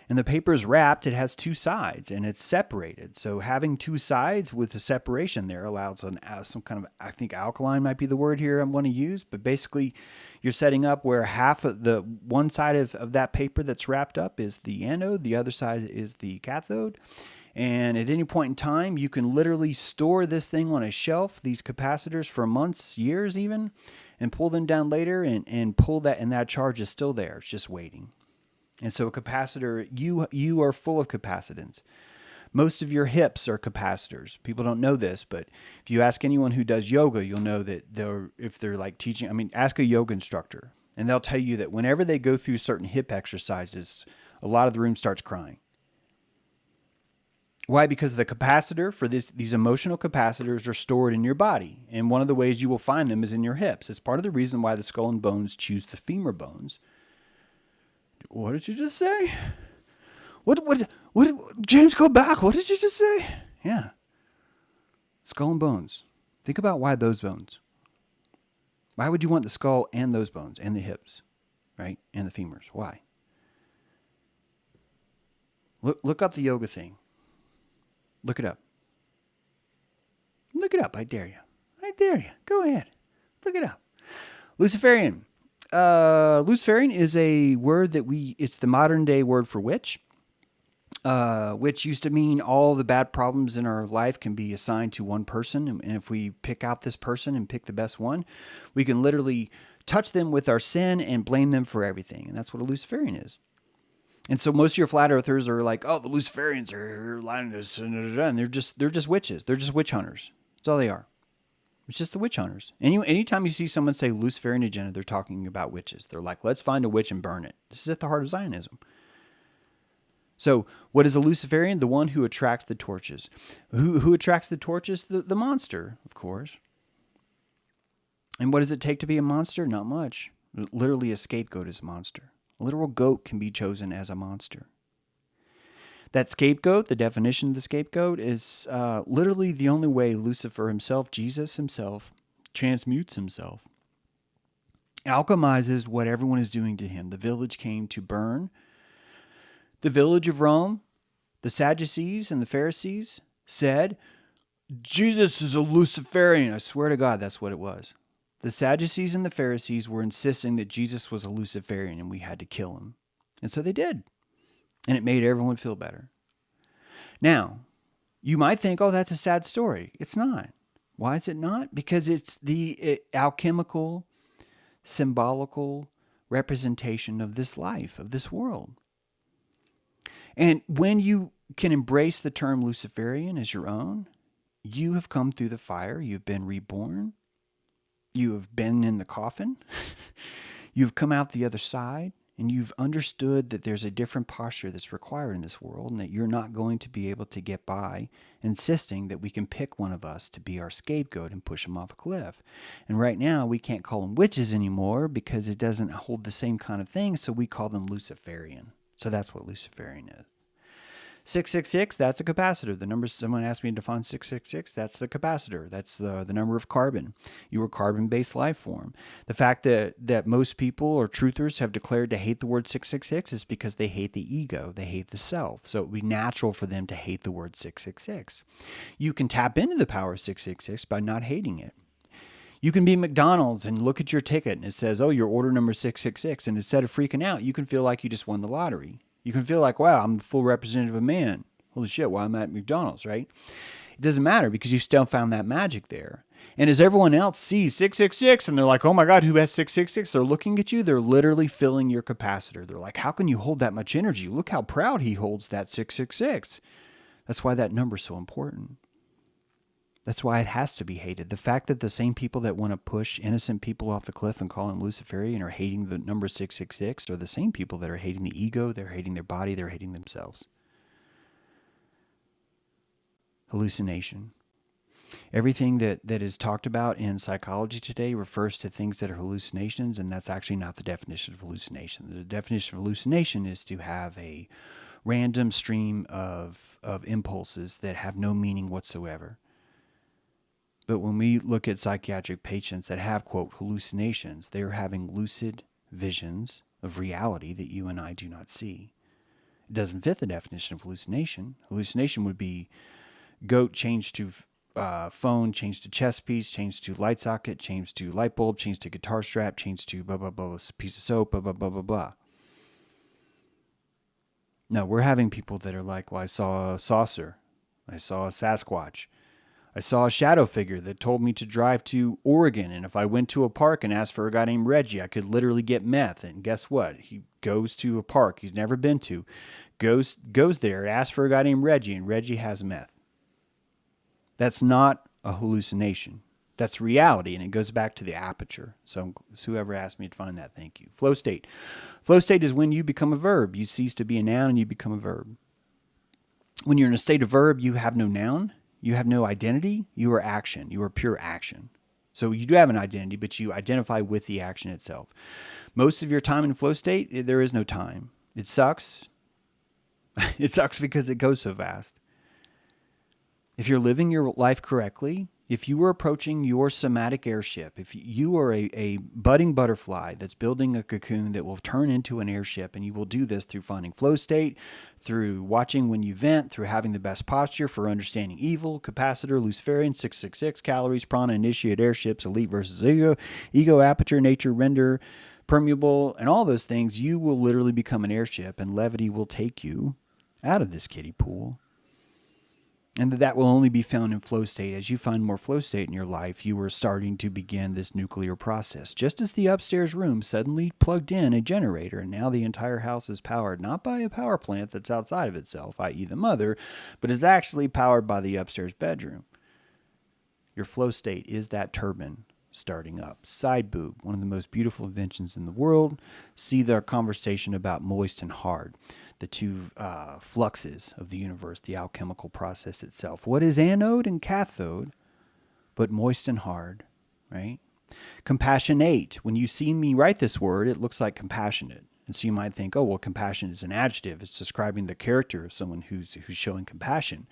And the paper is wrapped. It has two sides, and it's separated. So having two sides with the separation there allows some kind of, I think alkaline might be the word here I want to use. But basically, you're setting up where half of the one side of that paper that's wrapped up is the anode. The other side is the cathode. And at any point in time, you can literally store this thing on a shelf, these capacitors, for months, years even, and pull them down later and pull that, and that charge is still there. It's just waiting. And so a capacitor, you are full of capacitance. Most of your hips are capacitors. People don't know this, but if you ask anyone who does yoga, you'll know that if they're like teaching, ask a yoga instructor, and they'll tell you that whenever they go through certain hip exercises, a lot of the room starts crying. Why? Because the capacitor for these emotional capacitors are stored in your body. And one of the ways you will find them is in your hips. It's part of the reason why the skull and bones choose the femur bones. What did you just say? What, James, go back. What did you just say? Yeah. Skull and bones. Think about why those bones. Why would you want the skull and those bones and the hips, right? And the femurs? Why? Look up the yoga thing. Look it up. Look it up. I dare you. I dare you. Go ahead. Look it up. Luciferian. Luciferian is a word that it's the modern day word for witch, which used to mean all the bad problems in our life can be assigned to one person. And if we pick out this person and pick the best one, we can literally touch them with our sin and blame them for everything. And that's what a Luciferian is. And so most of your flat earthers are like, oh, the Luciferians are lying to us, and they're just witches. They're just witch hunters. That's all they are. It's just the witch hunters. Anytime you see someone say Luciferian agenda, they're talking about witches. They're like, let's find a witch and burn it. This is at the heart of Zionism. So what is a Luciferian? The one who attracts the torches. Who attracts the torches? The monster, of course. And what does it take to be a monster? Not much. Literally, a scapegoat is a monster. A literal goat can be chosen as a monster. That scapegoat, the definition of the scapegoat, is literally the only way Lucifer himself, Jesus himself, transmutes himself. Alchemizes what everyone is doing to him. The village came to burn. The village of Rome, the Sadducees and the Pharisees said, Jesus is a Luciferian. I swear to God, that's what it was. The Sadducees and the Pharisees were insisting that Jesus was a Luciferian and we had to kill him. And so they did. And it made everyone feel better. Now, you might think, oh, that's a sad story. It's not. Why is it not? Because it's the alchemical, symbolical representation of this life, of this world. And when you can embrace the term Luciferian as your own, you have come through the fire. You've been reborn. You have been in the coffin. You've come out the other side. And you've understood that there's a different posture that's required in this world and that you're not going to be able to get by insisting that we can pick one of us to be our scapegoat and push them off a cliff. And right now, we can't call them witches anymore because it doesn't hold the same kind of thing, so we call them Luciferian. So that's what Luciferian is. 666, that's a capacitor. The number, someone asked me to define 666, that's the capacitor. That's the number of carbon. You are carbon-based life form. The fact that most people or truthers have declared to hate the word 666 is because they hate the ego. They hate the self. So it would be natural for them to hate the word 666. You can tap into the power of 666 by not hating it. You can be McDonald's and look at your ticket and it says, oh, your order number 666. And instead of freaking out, you can feel like you just won the lottery. You can feel like, wow, I'm the full representative of man. Holy shit, well, I'm at McDonald's, right? It doesn't matter because you still found that magic there. And as everyone else sees 666 and they're like, oh my God, who has 666? They're looking at you. They're literally filling your capacitor. They're like, how can you hold that much energy? Look how proud he holds that 666. That's why that number is so important. That's why it has to be hated. The fact that the same people that want to push innocent people off the cliff and call them Luciferian are hating the number 666 are the same people that are hating the ego, they're hating their body, they're hating themselves. Hallucination. Everything that is talked about in psychology today refers to things that are hallucinations, and that's actually not the definition of hallucination. The definition of hallucination is to have a random stream of impulses that have no meaning whatsoever. But when we look at psychiatric patients that have, quote, hallucinations, they're having lucid visions of reality that you and I do not see. It doesn't fit the definition of hallucination. Hallucination would be goat changed to phone, changed to chest piece, changed to light socket, changed to light bulb, changed to guitar strap, changed to blah, blah, blah, piece of soap, blah, blah, blah, blah, blah. No, we're having people that are like, well, I saw a saucer. I saw a Sasquatch. I saw a shadow figure that told me to drive to Oregon, and if I went to a park and asked for a guy named Reggie, I could literally get meth. And guess what? He goes to a park he's never been to, goes there, asks for a guy named Reggie, and Reggie has meth. That's not a hallucination. That's reality, and it goes back to the aperture. So whoever asked me to find that, thank you. Flow state. Flow state is when you become a verb. You cease to be a noun and you become a verb. When you're in a state of verb, you have no noun. You have no identity. You are action. You are pure action. So you do have an identity, but you identify with the action itself. Most of your time in flow state, there is no time. It sucks. It sucks because it goes so fast. If you're living your life correctly, if you are approaching your somatic airship, if you are a budding butterfly that's building a cocoon that will turn into an airship, and you will do this through finding flow state, through watching when you vent, through having the best posture for understanding evil, capacitor, Luciferian, 666, calories, prana, initiate airships, elite versus ego, aperture, nature, render, permeable, and all those things, you will literally become an airship, and levity will take you out of this kiddie pool. And that will only be found in flow state. As you find more flow state in your life, you are starting to begin this nuclear process. Just as the upstairs room suddenly plugged in a generator, and now the entire house is powered not by a power plant that's outside of itself, i.e. the mother, but is actually powered by the upstairs bedroom. Your flow state is that turbine starting up. Side boob, one of the most beautiful inventions in the world. See their conversation about moist and hard, the two fluxes of the universe, the alchemical process itself. What is anode and cathode but moist and hard, right? Compassionate. When you see me write this word, it looks like compassionate. And so you might think, oh, well, compassion is an adjective. It's describing the character of someone who's showing compassion.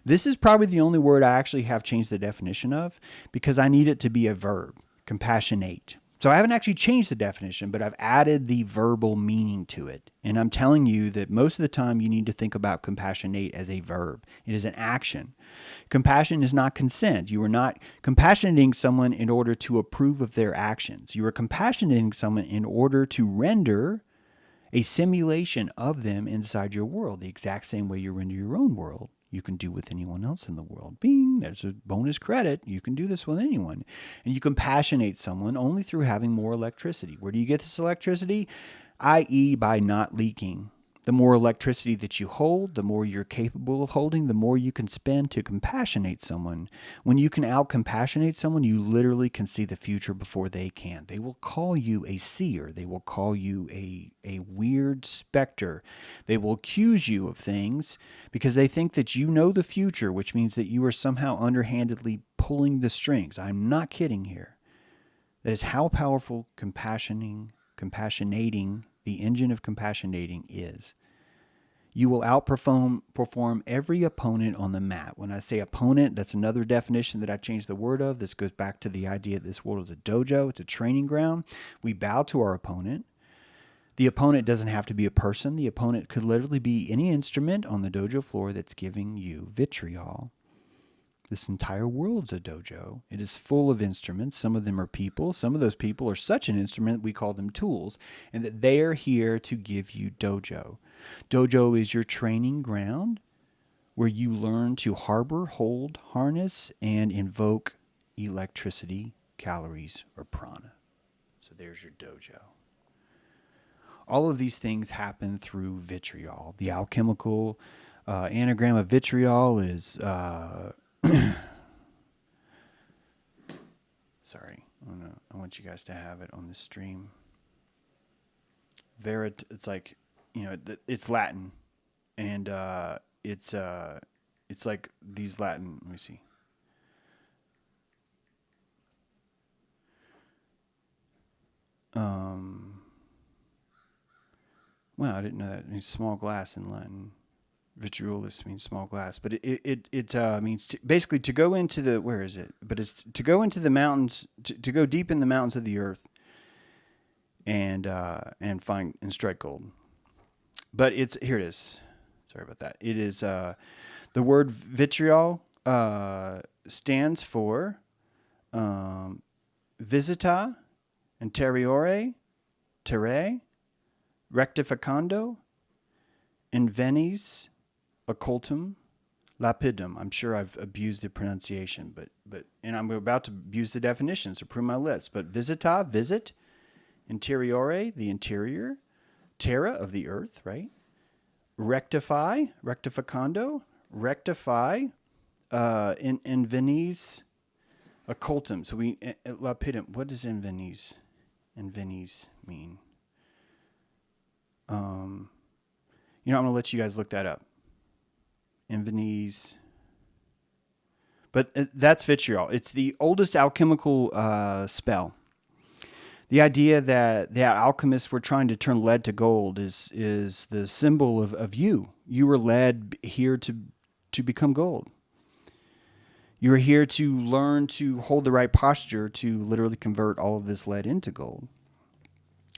This is probably the only word I actually have changed the definition of because I need it to be a verb, compassionate. So I haven't actually changed the definition, but I've added the verbal meaning to it. And I'm telling you that most of the time you need to think about compassionate as a verb. It is an action. Compassion is not consent. You are not compassionating someone in order to approve of their actions. You are compassionating someone in order to render a simulation of them inside your world, the exact same way you render your own world. You can do with anyone else in the world. Bing, there's a bonus credit. You can do this with anyone. And you compassionate someone only through having more electricity. Where do you get this electricity? I.e. by not leaking. The more electricity that you hold, the more you're capable of holding, the more you can spend to compassionate someone. When you can out-compassionate someone, you literally can see the future before they can. They will call you a seer. They will call you a weird specter. They will accuse you of things because they think that you know the future, which means that you are somehow underhandedly pulling the strings. I'm not kidding here. That is how powerful compassionating, the engine of compassionating is. You will outperform every opponent on the mat. When I say opponent, that's another definition that I changed the word of. This goes back to the idea that this world is a dojo. It's a training ground. We bow to our opponent. The opponent doesn't have to be a person. The opponent could literally be any instrument on the dojo floor that's giving you vitriol. This entire world's a dojo. It is full of instruments. Some of them are people. Some of those people are such an instrument, we call them tools, and that they are here to give you dojo. Dojo is your training ground where you learn to harbor, hold, harness, and invoke electricity, calories, or prana. So there's your dojo. All of these things happen through vitriol. The alchemical anagram of vitriol is Sorry, I want you guys to have it on the stream. Verit, it's like, it's Latin, and it's like these Latin. Let me see. Well, I didn't know that. It means small glass in Latin. Vitriolus means small glass, but it means basically to go into the, where is it? But it's to go into the mountains, to go deep in the mountains of the earth, and find and strike gold. But it's, here it is. Sorry about that. It is the word vitriol stands for visita, interiore, terre, rectificando, invenis, occultum, lapidum. I'm sure I've abused the pronunciation, but and I'm about to abuse the definitions to prove my lips. But visita, visit, interiore, the interior, terra, of the earth, right? Rectify, rectificando, rectify, invenis, occultum. So we lapidum. What does invenis mean? I'm going to let you guys look that up. Invenis. But that's vitriol. It's the oldest alchemical spell. The idea that the alchemists were trying to turn lead to gold is the symbol of you. You were led here to become gold. You were here to learn to hold the right posture to literally convert all of this lead into gold.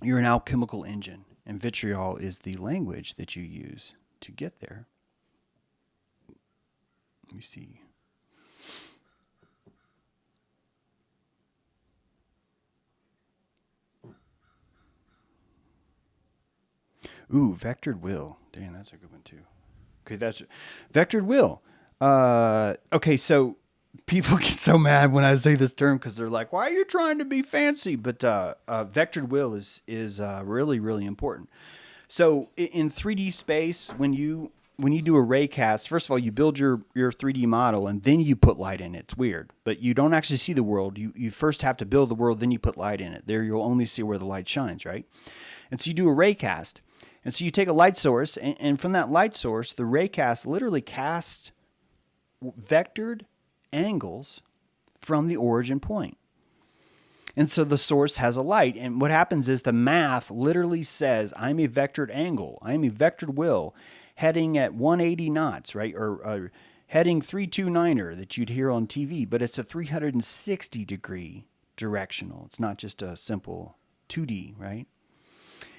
You're an alchemical engine, and vitriol is the language that you use to get there. Let me see. Ooh, vectored will. Damn, that's a good one too. Okay, that's vectored will. Okay, so people get so mad when I say this term because they're like, "Why are you trying to be fancy?" But vectored will is really, really important. So in 3D space, when you do a raycast, first of all, you build your 3D model and then you put light in it. It's weird, but you don't actually see the world. You first have to build the world, then you put light in it. There, you'll only see where the light shines, right? And so you do a raycast. And so you take a light source, and from that light source, the raycast literally casts vectored angles from the origin point. And so the source has a light. And what happens is the math literally says, I'm a vectored angle. I'm a vectored will heading at 180 knots, right? Or heading 329er that you'd hear on TV, but it's a 360 degree directional. It's not just a simple 2D, right?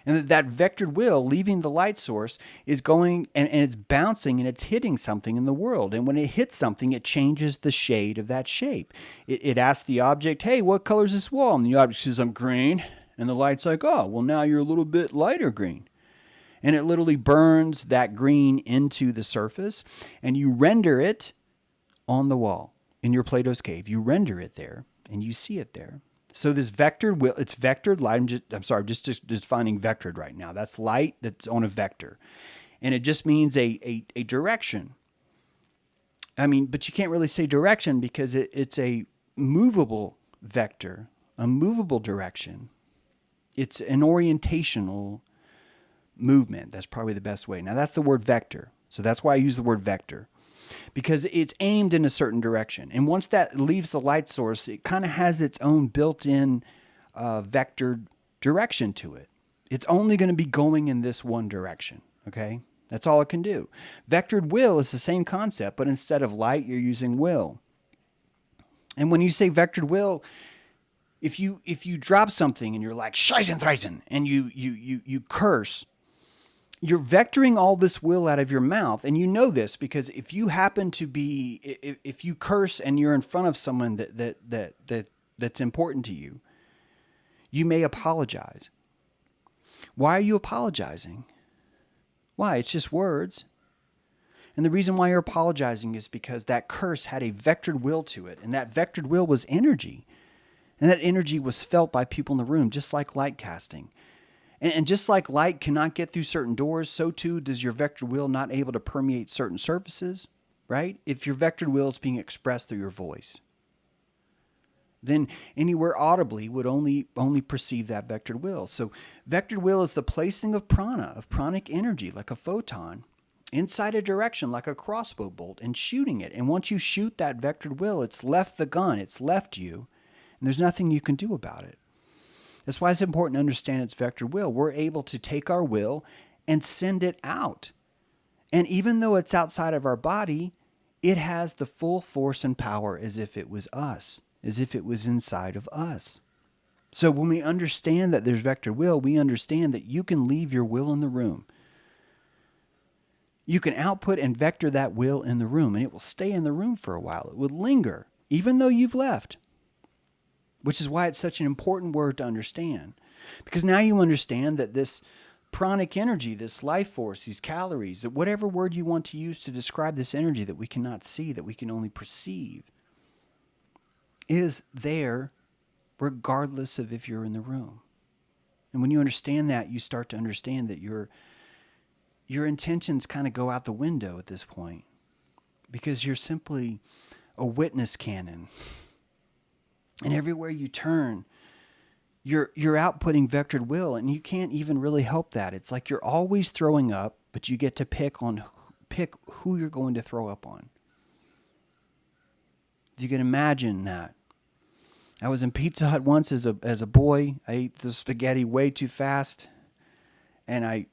And that vectored will leaving the light source is going and it's bouncing and it's hitting something in the world. And when it hits something, it changes the shade of that shape. It asks the object, hey, what color is this wall? And the object says, I'm green. And the light's like, oh, well, now you're a little bit lighter green. And it literally burns that green into the surface. And you render it on the wall in your Plato's cave. You render it there and you see it there. So this vectored will, it's vectored light. I'm just defining vectored right now. That's light that's on a vector. And it just means a direction. I mean, but you can't really say direction because it's a movable vector, a movable direction. It's an orientational movement. That's probably the best way. Now that's the word vector. So that's why I use the word vector. Because it's aimed in a certain direction. And once that leaves the light source, it kind of has its own built-in vectored direction to it. It's only going to be going in this one direction, okay? That's all it can do. Vectored will is the same concept, but instead of light, you're using will. And when you say vectored will, if you drop something and you're like, Scheißenthreisen, and you curse, you're vectoring all this will out of your mouth. And you know this because if you happen to be, if you curse and you're in front of someone that's important to you, you may apologize. Why are you apologizing? Why? It's just words. And the reason why you're apologizing is because that curse had a vectored will to it. And that vectored will was energy. And that energy was felt by people in the room, just like light casting. And just like light cannot get through certain doors, so too does your vectored will not able to permeate certain surfaces, right? If your vectored will is being expressed through your voice. then anywhere audibly would only perceive that vectored will. So vectored will is the placing of prana, of pranic energy, like a photon, inside a direction like a crossbow bolt and shooting it. And once you shoot that vectored will, it's left the gun, it's left you, and there's nothing you can do about it. That's why it's important to understand its vectored will. We're able to take our will and send it out. And even though it's outside of our body, it has the full force and power as if it was us, as if it was inside of us. So when we understand that there's vector will, we understand that you can leave your will in the room. You can output and vector that will in the room, and it will stay in the room for a while. It will linger, even though you've left, which is why it's such an important word to understand. Because now you understand that this pranic energy, this life force, these calories, that whatever word you want to use to describe this energy that we cannot see, that we can only perceive, is there regardless of if you're in the room. And when you understand that, you start to understand that your intentions kind of go out the window at this point, because you're simply a witness cannon. And everywhere you turn, you're outputting vectored will, and you can't even really help that. It's like you're always throwing up, but you get to pick who you're going to throw up on. If you can imagine that. I was in Pizza Hut once as a boy. I ate the spaghetti way too fast, and I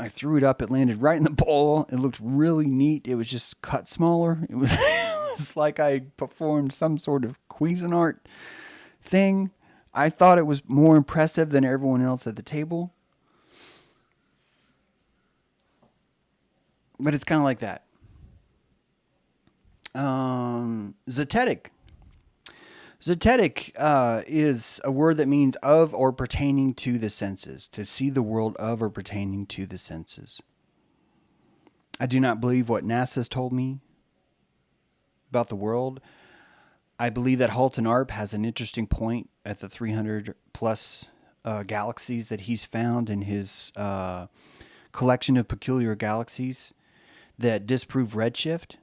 threw it up. It landed right in the bowl. It looked really neat. It was just cut smaller. It was, it was like I performed some sort of Cuisinart thing. I thought it was more impressive than everyone else at the table. But it's kind of like that. Zetetic. Zetetic is a word that means of or pertaining to the senses, to see the world of or pertaining to the senses. I do not believe what NASA's told me about the world. I believe that Halton Arp has an interesting point at the 300 plus galaxies that he's found in his collection of peculiar galaxies that disprove redshift.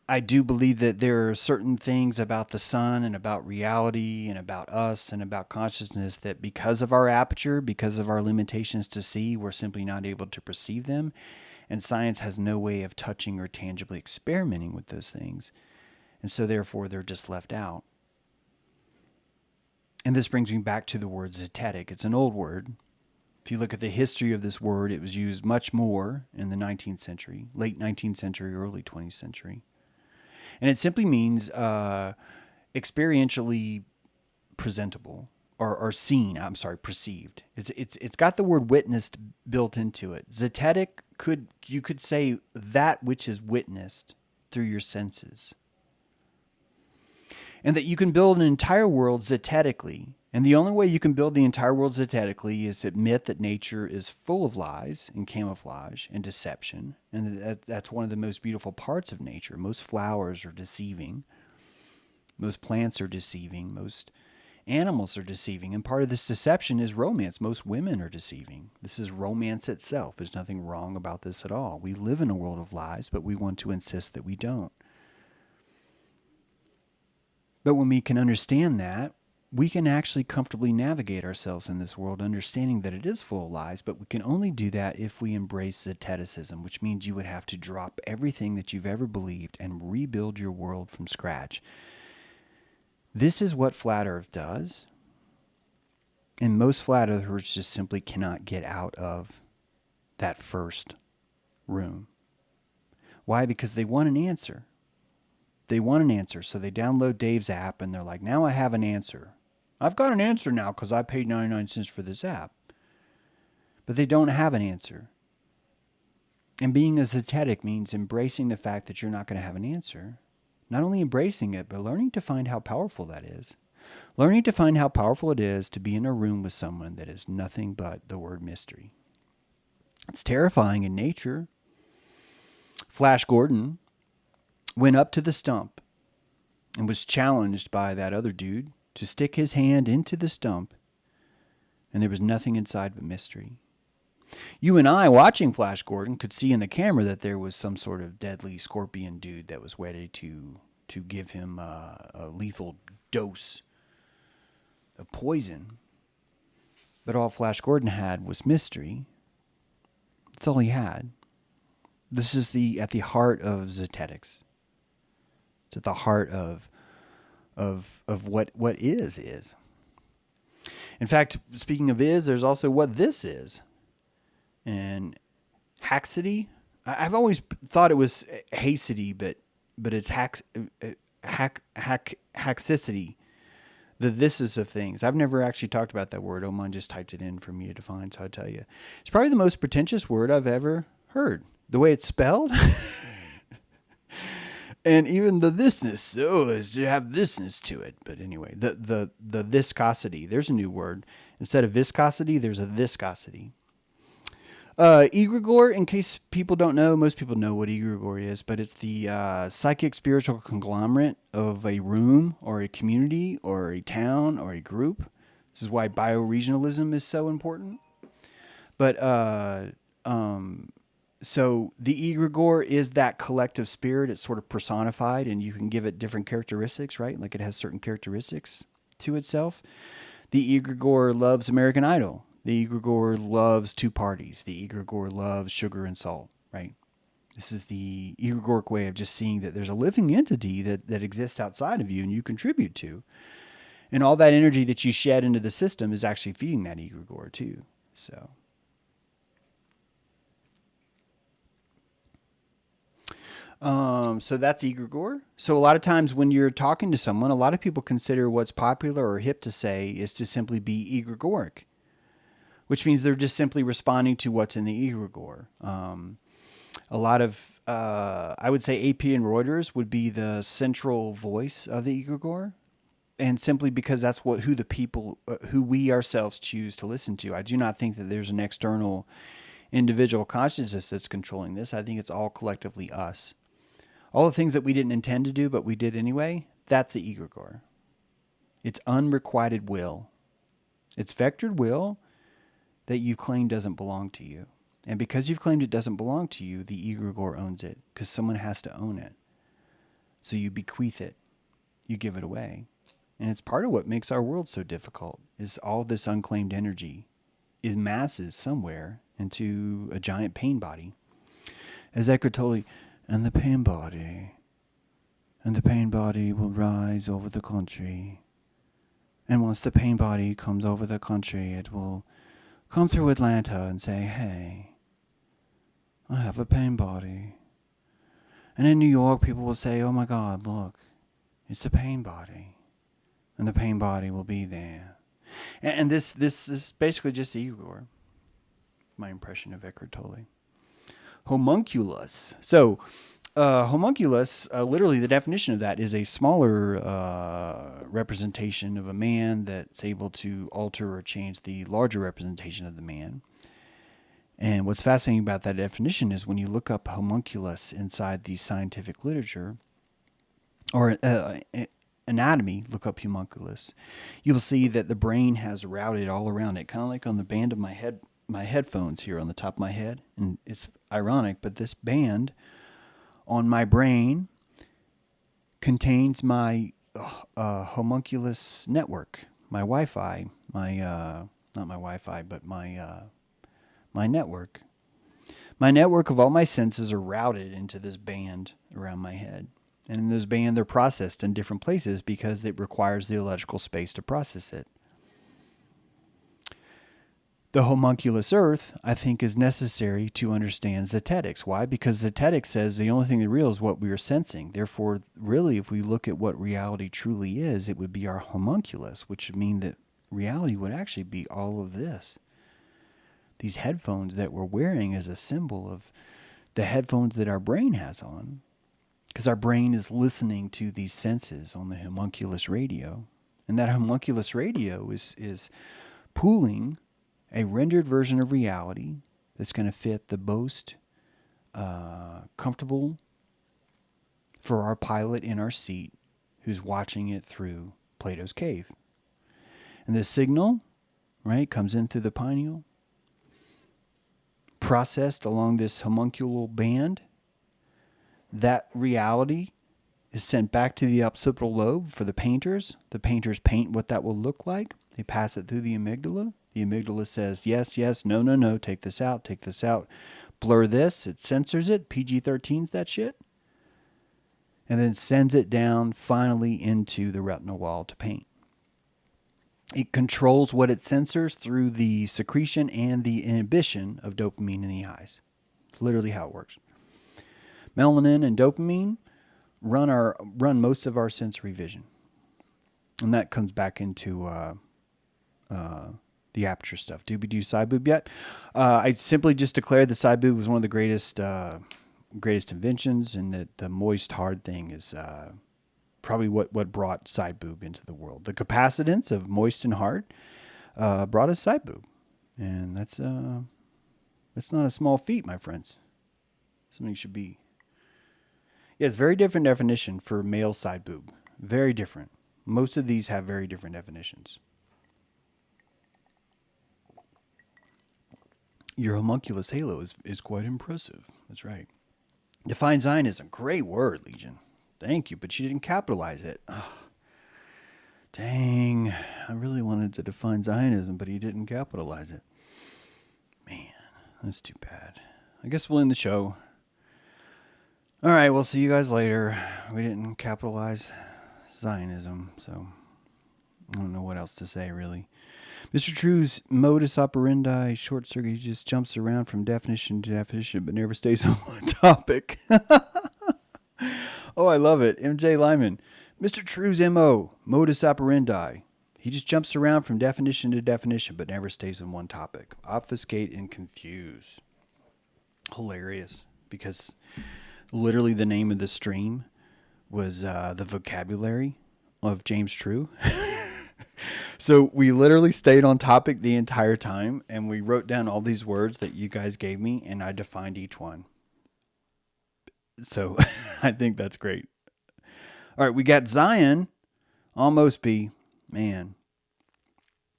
I do believe that there are certain things about the sun and about reality and about us and about consciousness that because of our aperture, because of our limitations to see, we're simply not able to perceive them. And science has no way of touching or tangibly experimenting with those things. And so therefore they're just left out. And this brings me back to the word zetetic. It's an old word. If you look at the history of this word, it was used much more in the 19th century, late 19th century, early 20th century. And it simply means experientially presentable or seen. I'm sorry, perceived. It's got the word witnessed built into it. Zetetic you could say that which is witnessed through your senses. And that you can build an entire world zetetically. And the only way you can build the entire world zetetically is admit that nature is full of lies and camouflage and deception. And that's one of the most beautiful parts of nature. Most flowers are deceiving. Most plants are deceiving. Most animals are deceiving. And part of this deception is romance. Most women are deceiving. This is romance itself. There's nothing wrong about this at all. We live in a world of lies, but we want to insist that we don't. But when we can understand that, we can actually comfortably navigate ourselves in this world, understanding that it is full of lies, but we can only do that if we embrace Zeteticism, which means you would have to drop everything that you've ever believed and rebuild your world from scratch. This is what Flat Earth does, and most Flat Earthers just simply cannot get out of that first room. Why? Because they want an answer. They want an answer, so they download Dave's app, and they're like, now I have an answer. I've got an answer now because I paid 99 cents for this app. But they don't have an answer. And being a zetetic means embracing the fact that you're not going to have an answer. Not only embracing it, but learning to find how powerful that is. Learning to find how powerful it is to be in a room with someone that is nothing but the word mystery. It's terrifying in nature. Flash Gordon went up to the stump and was challenged by that other dude to stick his hand into the stump, and there was nothing inside but mystery. You and I, watching Flash Gordon, could see in the camera that there was some sort of deadly scorpion dude that was ready to to give him a lethal dose of poison. But all Flash Gordon had was mystery. That's all he had. This is at the heart of Zetetics. It's at the heart of what is. In fact, speaking of there's also what this is. And Haxity, I've always thought it was Hacity, but it's Haxicity. The thises of things. I've never actually talked about that word. Oman just typed it in for me to define, so I'll tell you. It's probably the most pretentious word I've ever heard. The way it's spelled. And even the thisness. Oh, you have thisness to it. But anyway, the viscosity. There's a new word. Instead of viscosity, there's a viscosity. Egregore, in case people don't know, most people know what egregore is, but it's the psychic spiritual conglomerate of a room or a community or a town or a group. This is why bioregionalism is so important. But so the egregore is that collective spirit. It's sort of personified, and you can give it different characteristics, right? Like it has certain characteristics to itself. The egregore loves American Idol. The egregore loves two parties. The egregore loves sugar and salt, right? This is the egregoric way of just seeing that there's a living entity that exists outside of you and you contribute to. And all that energy that you shed into the system is actually feeding that egregore too. So that's egregore. So a lot of times when you're talking to someone, a lot of people consider what's popular or hip to say is to simply be egregoric, which means they're just simply responding to what's in the egregore. A lot of, I would say AP and Reuters would be the central voice of the egregore. And simply because that's who we ourselves choose to listen to. I do not think that there's an external individual consciousness that's controlling this. I think it's all collectively us. All the things that we didn't intend to do, but we did anyway, that's the egregore. It's unrequited will. It's vectored will that you claim doesn't belong to you. And because you've claimed it doesn't belong to you, the egregore owns it, because someone has to own it. So you bequeath it. You give it away. And it's part of what makes our world so difficult, is all this unclaimed energy is masses somewhere into a giant pain body. As Eckhart Tolle, and the pain body will rise over the country. And once the pain body comes over the country, it will come through Atlanta and say, hey, I have a pain body. And in New York, people will say, oh my God, look, it's the pain body. And the pain body will be there. And this is basically just the egregore. My impression of Eckhart Tolle. Homunculus. So, homunculus, literally the definition of that is a smaller representation of a man that's able to alter or change the larger representation of the man. And what's fascinating about that definition is when you look up homunculus inside the scientific literature, or anatomy, look up homunculus, you'll see that the brain has routed all around it, kind of like on the band of my headphones here on the top of my head. And it's ironic, but this band on my brain contains my homunculus network, my Wi-Fi, not my Wi-Fi, but my network. My network of all my senses are routed into this band around my head. And in this band, they're processed in different places because it requires the electrical space to process it. The homunculus earth, I think, is necessary to understand Zetetics. Why? Because Zetetics says the only thing that's real is what we are sensing. Therefore, really, if we look at what reality truly is, it would be our homunculus, which would mean that reality would actually be all of this. These headphones that we're wearing is a symbol of the headphones that our brain has on. Because our brain is listening to these senses on the homunculus radio. And that homunculus radio is pooling a rendered version of reality that's going to fit the most comfortable for our pilot in our seat who's watching it through Plato's cave. And this signal, right, comes in through the pineal, processed along this homunculal band. That reality is sent back to the occipital lobe for the painters. The painters paint what that will look like. They pass it through the amygdala. The amygdala says, yes, yes, no, no, no, take this out, blur this. It censors it, PG-13's that shit, and then sends it down finally into the retinal wall to paint. It controls what it censors through the secretion and the inhibition of dopamine in the eyes. It's literally how it works. Melanin and dopamine run most of our sensory vision. And that comes back into the aperture stuff. Did we do side boob yet? I simply just declared the side boob was one of the greatest inventions, and that the moist hard thing is probably what brought side boob into the world. The capacitance of moist and hard brought us side boob, and that's not a small feat, my friends. Something should be. Yes, very different definition for male side boob. Very different. Most of these have very different definitions. Your homunculus halo is quite impressive. That's right. Define Zionism. Great word, Legion. Thank you, but you didn't capitalize it. Oh, dang. I really wanted to define Zionism, but he didn't capitalize it. Man, that's too bad. I guess we'll end the show. All right, we'll see you guys later. We didn't capitalize Zionism, so I don't know what else to say, really. Mr. True's modus operandi, short circuit, he just jumps around from definition to definition, but never stays on one topic. Oh, I love it. MJ Lyman. Mr. True's MO, modus operandi. He just jumps around from definition to definition, but never stays on one topic. Obfuscate and confuse. Hilarious, because literally the name of the stream was the vocabulary of James True. So we literally stayed on topic the entire time, and we wrote down all these words that you guys gave me, and I defined each one. So I think that's great. All right, we got Zion, almost B. Man,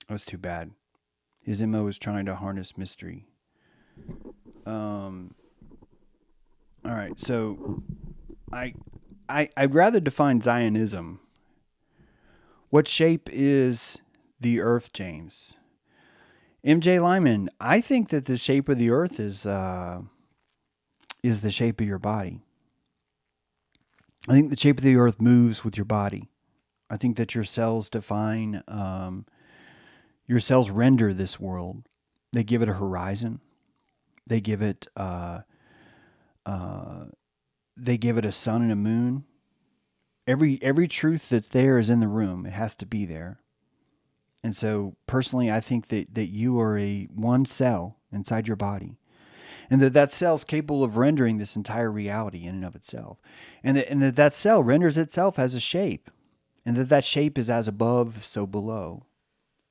that was too bad. His MO is trying to harness mystery. All right, so I'd rather define Zionism. What shape is the earth, James? MJ Lyman, I think that the shape of the earth is the shape of your body. I think the shape of the earth moves with your body. I think that your cells define, your cells render this world. They give it a horizon. They give it a sun and a moon. Every truth that's there is in the room. It has to be there. And so personally, I think that you are one cell inside your body, and that cell is capable of rendering this entire reality in and of itself. And that cell renders itself as a shape, and that shape is as above, so below.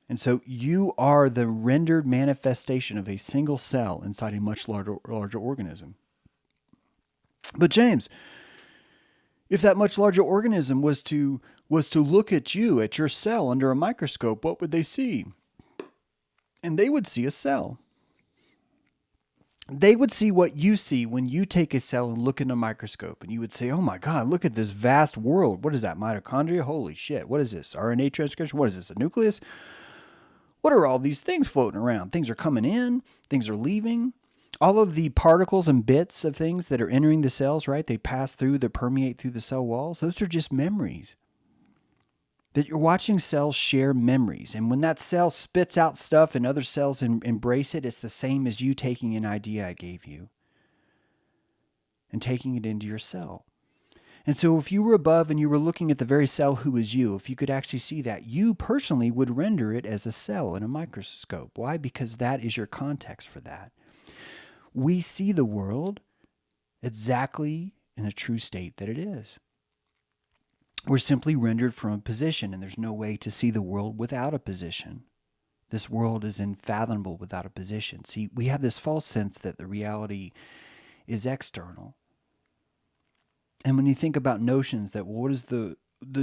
And so you are the rendered manifestation of a single cell inside a much larger organism. But James, if that much larger organism was to look at you, at your cell under a microscope, what would they see? And they would see a cell. They would see what you see when you take a cell and look in a microscope, and you would say, oh my God, look at this vast world. What is that, mitochondria? Holy shit. What is this? RNA transcription? What is this, a nucleus? What are all these things floating around? Things are coming in, things are leaving. All of the particles and bits of things that are entering the cells, right? They pass through, they permeate through the cell walls. Those are just memories. That you're watching cells share memories. And when that cell spits out stuff and other cells embrace it, it's the same as you taking an idea I gave you and taking it into your cell. And so if you were above and you were looking at the very cell who is you, if you could actually see that, you personally would render it as a cell in a microscope. Why? Because that is your context for that. We see the world exactly in a true state that it is. We're simply rendered from a position, and there's no way to see the world without a position. This world is unfathomable without a position. See, we have this false sense that the reality is external. And when you think about notions that, well, what is the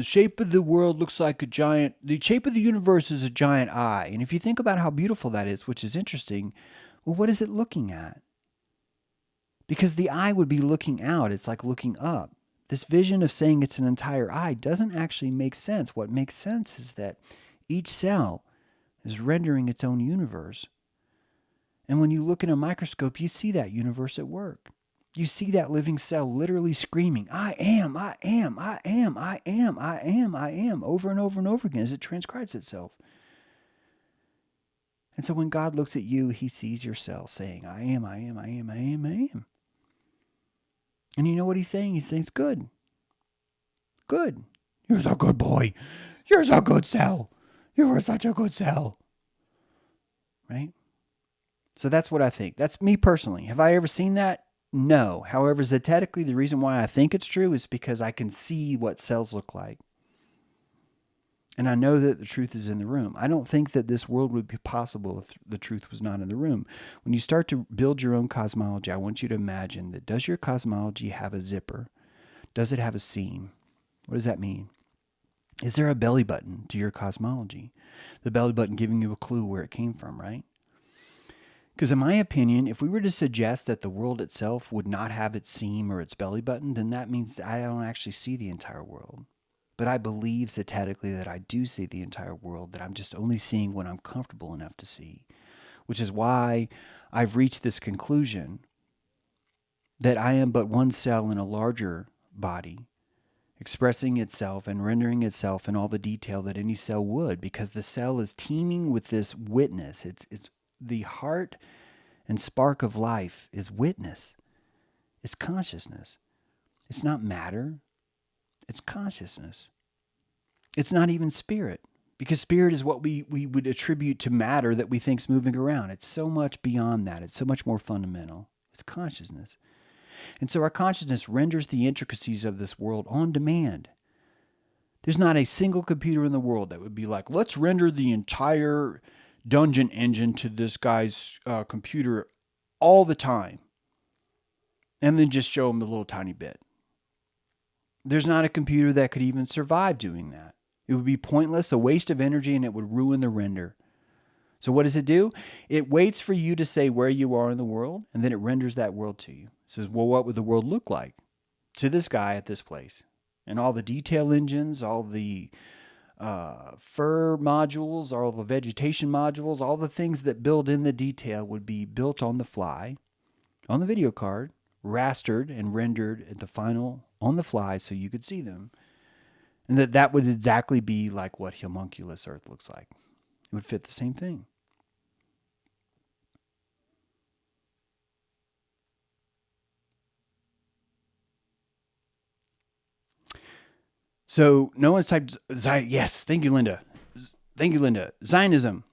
shape of the world looks like the shape of the universe is a giant eye. And if you think about how beautiful that is, which is interesting, well, what is it looking at? Because the eye would be looking out. It's like looking up. This vision of saying it's an entire eye doesn't actually make sense. What makes sense is that each cell is rendering its own universe. And when you look in a microscope, you see that universe at work. You see that living cell literally screaming, I am, I am, I am, I am, I am, I am, over and over and over again as it transcribes itself. And so when God looks at you, he sees your cell saying, I am, I am, I am, I am, I am. And you know what he's saying? He's saying, good. Good. You're a good boy. You're a good cell. You are such a good cell. Right? So that's what I think. That's me personally. Have I ever seen that? No. However, zetetically, the reason why I think it's true is because I can see what cells look like. And I know that the truth is in the room. I don't think that this world would be possible if the truth was not in the room. When you start to build your own cosmology, I want you to imagine that, does your cosmology have a zipper? Does it have a seam? What does that mean? Is there a belly button to your cosmology? The belly button giving you a clue where it came from, right? Because in my opinion, if we were to suggest that the world itself would not have its seam or its belly button, then that means I don't actually see the entire world. But I believe zetetically that I do see the entire world, that I'm just only seeing what I'm comfortable enough to see, which is why I've reached this conclusion that I am but one cell in a larger body, expressing itself and rendering itself in all the detail that any cell would, because the cell is teeming with this witness. It's the heart and spark of life is witness. It's consciousness. It's not matter. It's consciousness. It's not even spirit, because spirit is what we would attribute to matter that we think is moving around. It's so much beyond that. It's so much more fundamental. It's consciousness. And so our consciousness renders the intricacies of this world on demand. There's not a single computer in the world that would be like, let's render the entire dungeon engine to this guy's computer all the time, and then just show him a little tiny bit. There's not a computer that could even survive doing that. It would be pointless, a waste of energy, and it would ruin the render. So what does it do? It waits for you to say where you are in the world, and then it renders that world to you. It says, well, what would the world look like to this guy at this place? And all the detail engines, all the fur modules, all the vegetation modules, all the things that build in the detail would be built on the fly, on the video card, rastered and rendered at the final on the fly so you could see them. And that would exactly be like what homunculus Earth looks like. It would fit the same thing. So no one's typed Zion. Yes, thank you, Linda. Thank you, Linda. Zionism.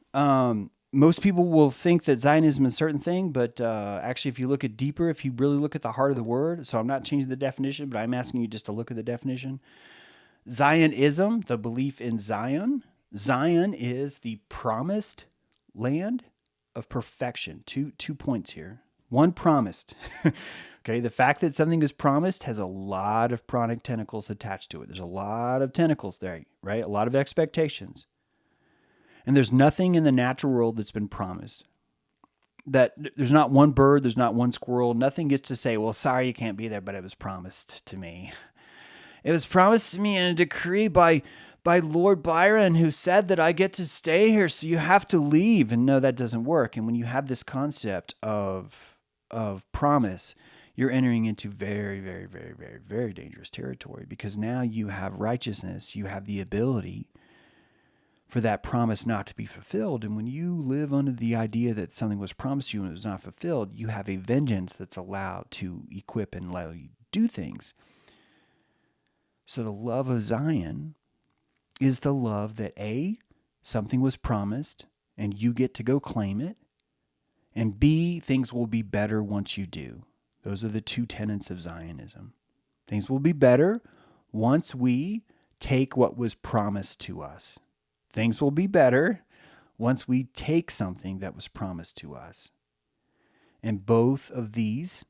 Most people will think that Zionism is a certain thing, but actually, if you look at deeper, if you really look at the heart of the word, so I'm not changing the definition, but I'm asking you just to look at the definition. Zionism, the belief in Zion. Zion is the promised land of perfection. Two points here. One, promised. Okay, the fact that something is promised has a lot of pranic tentacles attached to it. There's a lot of tentacles there, right? A lot of expectations. And there's nothing in the natural world that's been promised. That there's not one bird, there's not one squirrel, nothing gets to say, well, sorry you can't be there, but it was promised to me. It was promised to me in a decree by Lord Byron, who said that I get to stay here, so you have to leave. And no, that doesn't work. And when you have this concept of promise, you're entering into very, very, very, very, very dangerous territory, because now you have righteousness, you have the ability for that promise not to be fulfilled. And when you live under the idea that something was promised you and it was not fulfilled, you have a vengeance that's allowed to equip and allow you to do things. So the love of Zion is the love that A, something was promised and you get to go claim it, and B, things will be better once you do. Those are the two tenets of Zionism. Things will be better once we take what was promised to us. Things will be better once we take something that was promised to us. And both of these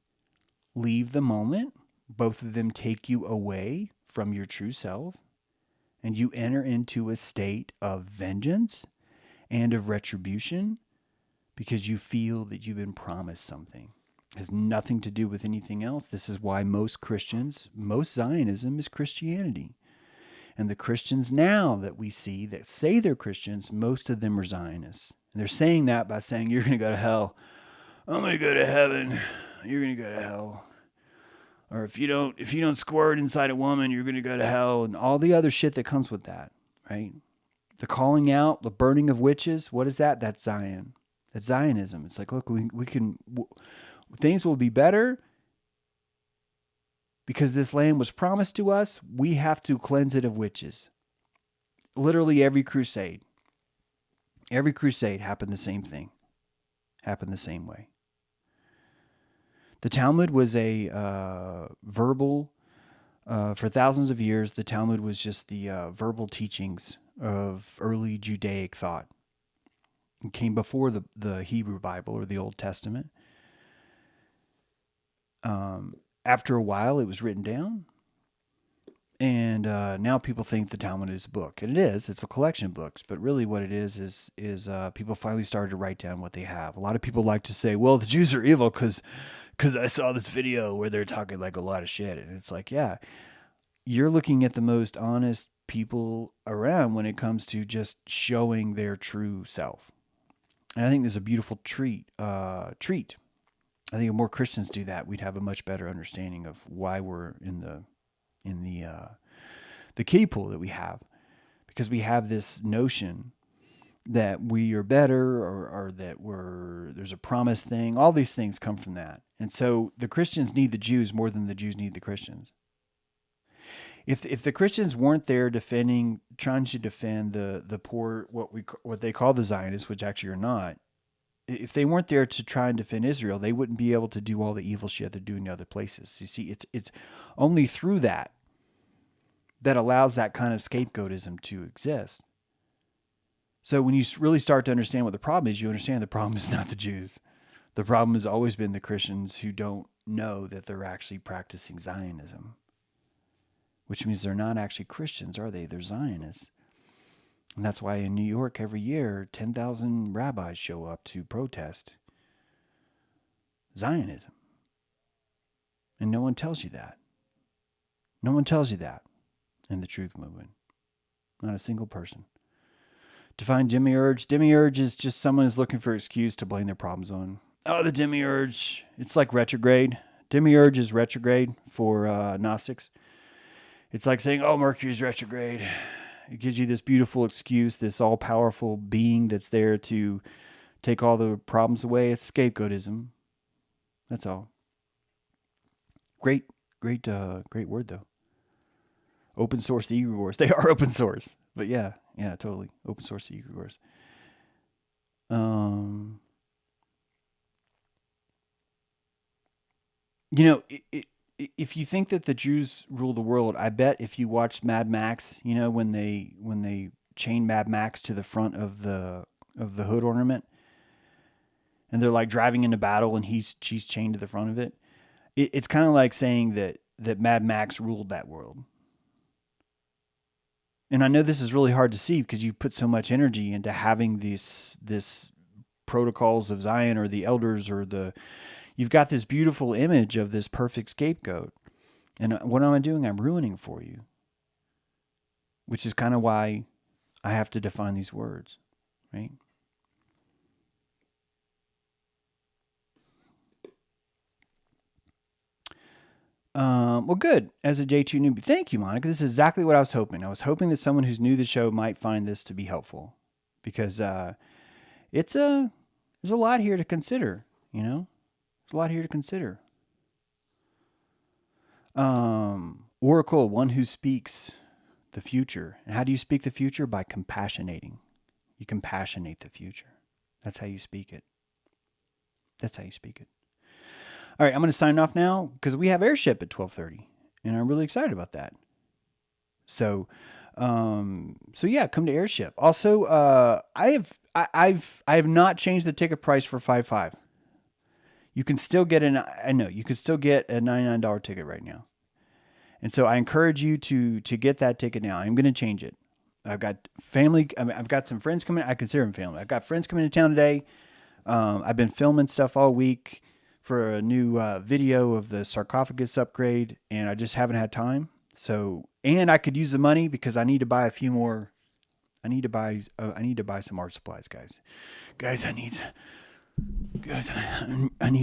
leave the moment. Both of them take you away from your true self, and you enter into a state of vengeance and of retribution because you feel that you've been promised something. It has nothing to do with anything else. This is why most Christians, most Zionism is Christianity. And the Christians now that we see that say they're Christians, most of them are Zionists. And they're saying that by saying, you're going to go to hell. I'm going to go to heaven. You're going to go to hell. Or if you don't squirt inside a woman, you're going to go to hell. And all the other shit that comes with that, right? The calling out, the burning of witches. What is that? That's Zion. That's Zionism. It's like, look, we can, things will be better because this land was promised to us. We have to cleanse it of witches. Literally every crusade happened the same thing, happened the same way. The Talmud was a verbal, for thousands of years, the Talmud was just the verbal teachings of early Judaic thought. It came before the Hebrew Bible or the Old Testament. After a while, it was written down. And now people think the Talmud is a book. And it is. It's a collection of books. But really what it is people finally started to write down what they have. A lot of people like to say, well, the Jews are evil because I saw this video where they're talking like a lot of shit. And it's like, yeah, you're looking at the most honest people around when it comes to just showing their true self. And I think there's a beautiful treat. I think if more Christians do that, we'd have a much better understanding of why we're in the kiddie pool that we have, because we have this notion that we are better or that there's a promised thing. All these things come from that. And so the Christians need the Jews more than the Jews need the Christians. If the Christians weren't there trying to defend the poor, what they call the Zionists, which actually are not, if they weren't there to try and defend Israel, they wouldn't be able to do all the evil shit they're doing in other places. You see, it's only through that allows that kind of scapegoatism to exist. So when you really start to understand what the problem is, you understand the problem is not the Jews. The problem has always been the Christians who don't know that they're actually practicing Zionism, which means they're not actually Christians, are they? They're Zionists. And that's why in New York every year, 10,000 rabbis show up to protest Zionism. And no one tells you that. No one tells you that in the truth movement. Not a single person. Define demiurge. Demiurge is just someone who's looking for an excuse to blame their problems on. Oh, the demiurge. It's like retrograde. Demiurge is retrograde for Gnostics. It's like saying, oh, Mercury's retrograde. It gives you this beautiful excuse, this all-powerful being that's there to take all the problems away. It's scapegoatism. That's all. Great word, though. Open source the egregores. They are open source. But yeah, totally. Open source the egregores. If you think that the Jews rule the world, I bet if you watched Mad Max, when they chain Mad Max to the front of the hood ornament, and they're like driving into battle, and she's chained to the front of it. It's kind of like saying that Mad Max ruled that world. And I know this is really hard to see because you put so much energy into having this protocols of Zion or the elders or you've got this beautiful image of this perfect scapegoat. And what am I doing? I'm ruining for you. Which is kind of why I have to define these words, right? Well, good. As a J2 newbie, thank you, Monica. This is exactly what I was hoping. I was hoping that someone who's new to the show might find this to be helpful, because there's a lot here to consider. There's a lot here to consider. Oracle, one who speaks the future. And how do you speak the future? By compassionating. You compassionate the future. That's how you speak it. That's how you speak it. All right, I'm going to sign off now because we have airship at 12:30, and I'm really excited about that. So yeah, come to airship. Also, I have not changed the ticket price for 5.5. You can still get you can still get a $99 ticket right now, and so I encourage you to get that ticket now. I'm going to change it. I've got family. I've got some friends coming. I consider them family. I've got friends coming to town today. I've been filming stuff all week for a new video of the sarcophagus upgrade, and I just haven't had time. So, and I could use the money because I need to buy a few more. I need to buy some art supplies, guys. Guys, I need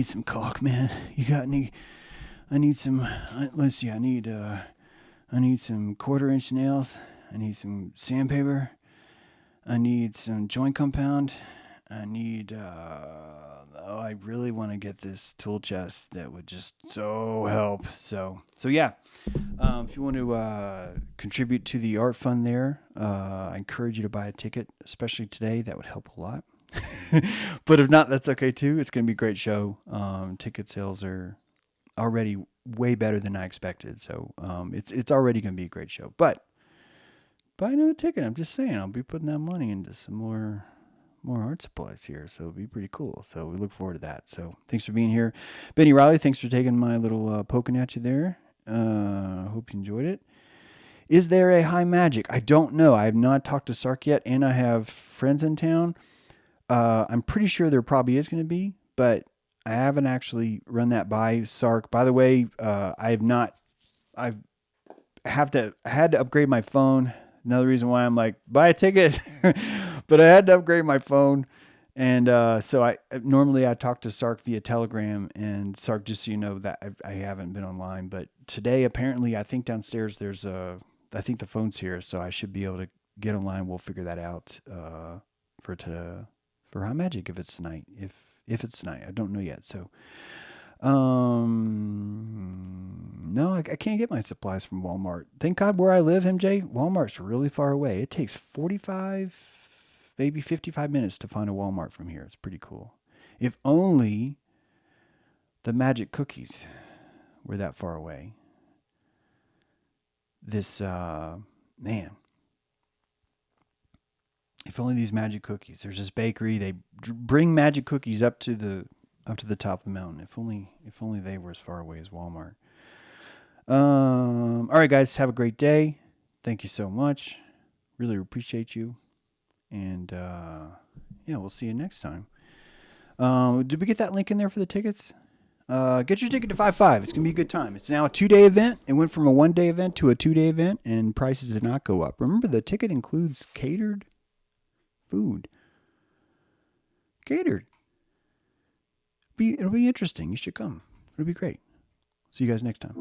some caulk, man. You got any? I need some. Let's see. I need some 1/4-inch nails. I need some sandpaper. I need some joint compound. I need. I really want to get this tool chest. That would just so help. So yeah. If you want to contribute to the art fund there, I encourage you to buy a ticket, especially today. That would help a lot. But if not, that's okay too. It's going to be a great show. Ticket sales are already way better than I expected. So it's already going to be a great show. But buy another ticket. I'm just saying, I'll be putting that money into some more art supplies here, so it'll be pretty cool. So we look forward to that. So thanks for being here. Benny Riley, thanks for taking my little poking at you there. Hope you enjoyed it. Is there a high magic? I don't know. I have not talked to Sark yet, and I have friends in town. I'm pretty sure there probably is going to be, but I haven't actually run that by Sark. By the way, I had to upgrade my phone. Another reason why I'm like, buy a ticket. But I had to upgrade my phone. And so I normally talk to Sark via Telegram. And Sark, just so you know, that I haven't been online. But today, apparently, I think downstairs I think the phone's here. So I should be able to get online. We'll figure that out for High Magic if it's tonight. If it's tonight. I don't know yet. So no, I can't get my supplies from Walmart. Thank God where I live, MJ, Walmart's really far away. It takes 45, maybe 55 minutes to find a Walmart from here. It's pretty cool. If only the magic cookies were that far away. This, man. If only these magic cookies. There's this bakery. They bring magic cookies up to the top of the mountain. If only they were as far away as Walmart. All right, guys, have a great day. Thank you so much. Really appreciate you. And yeah, we'll see you next time. Did we get that link in there for the tickets? Get your ticket to 5.5. It's gonna be a good time. It's now a 2-day event. It went from a 1-day event to a 2-day event, and prices did not go up. Remember, the ticket includes catered food. Catered. It'll be interesting. You should come. It'll be great. See you guys next time.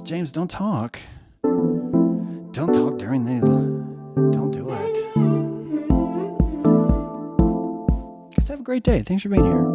James, don't talk. Don't talk during the... Don't do it. Guys, have a great day. Thanks for being here.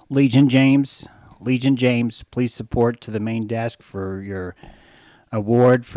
Legion James. Legion James, please support to the main desk for your award for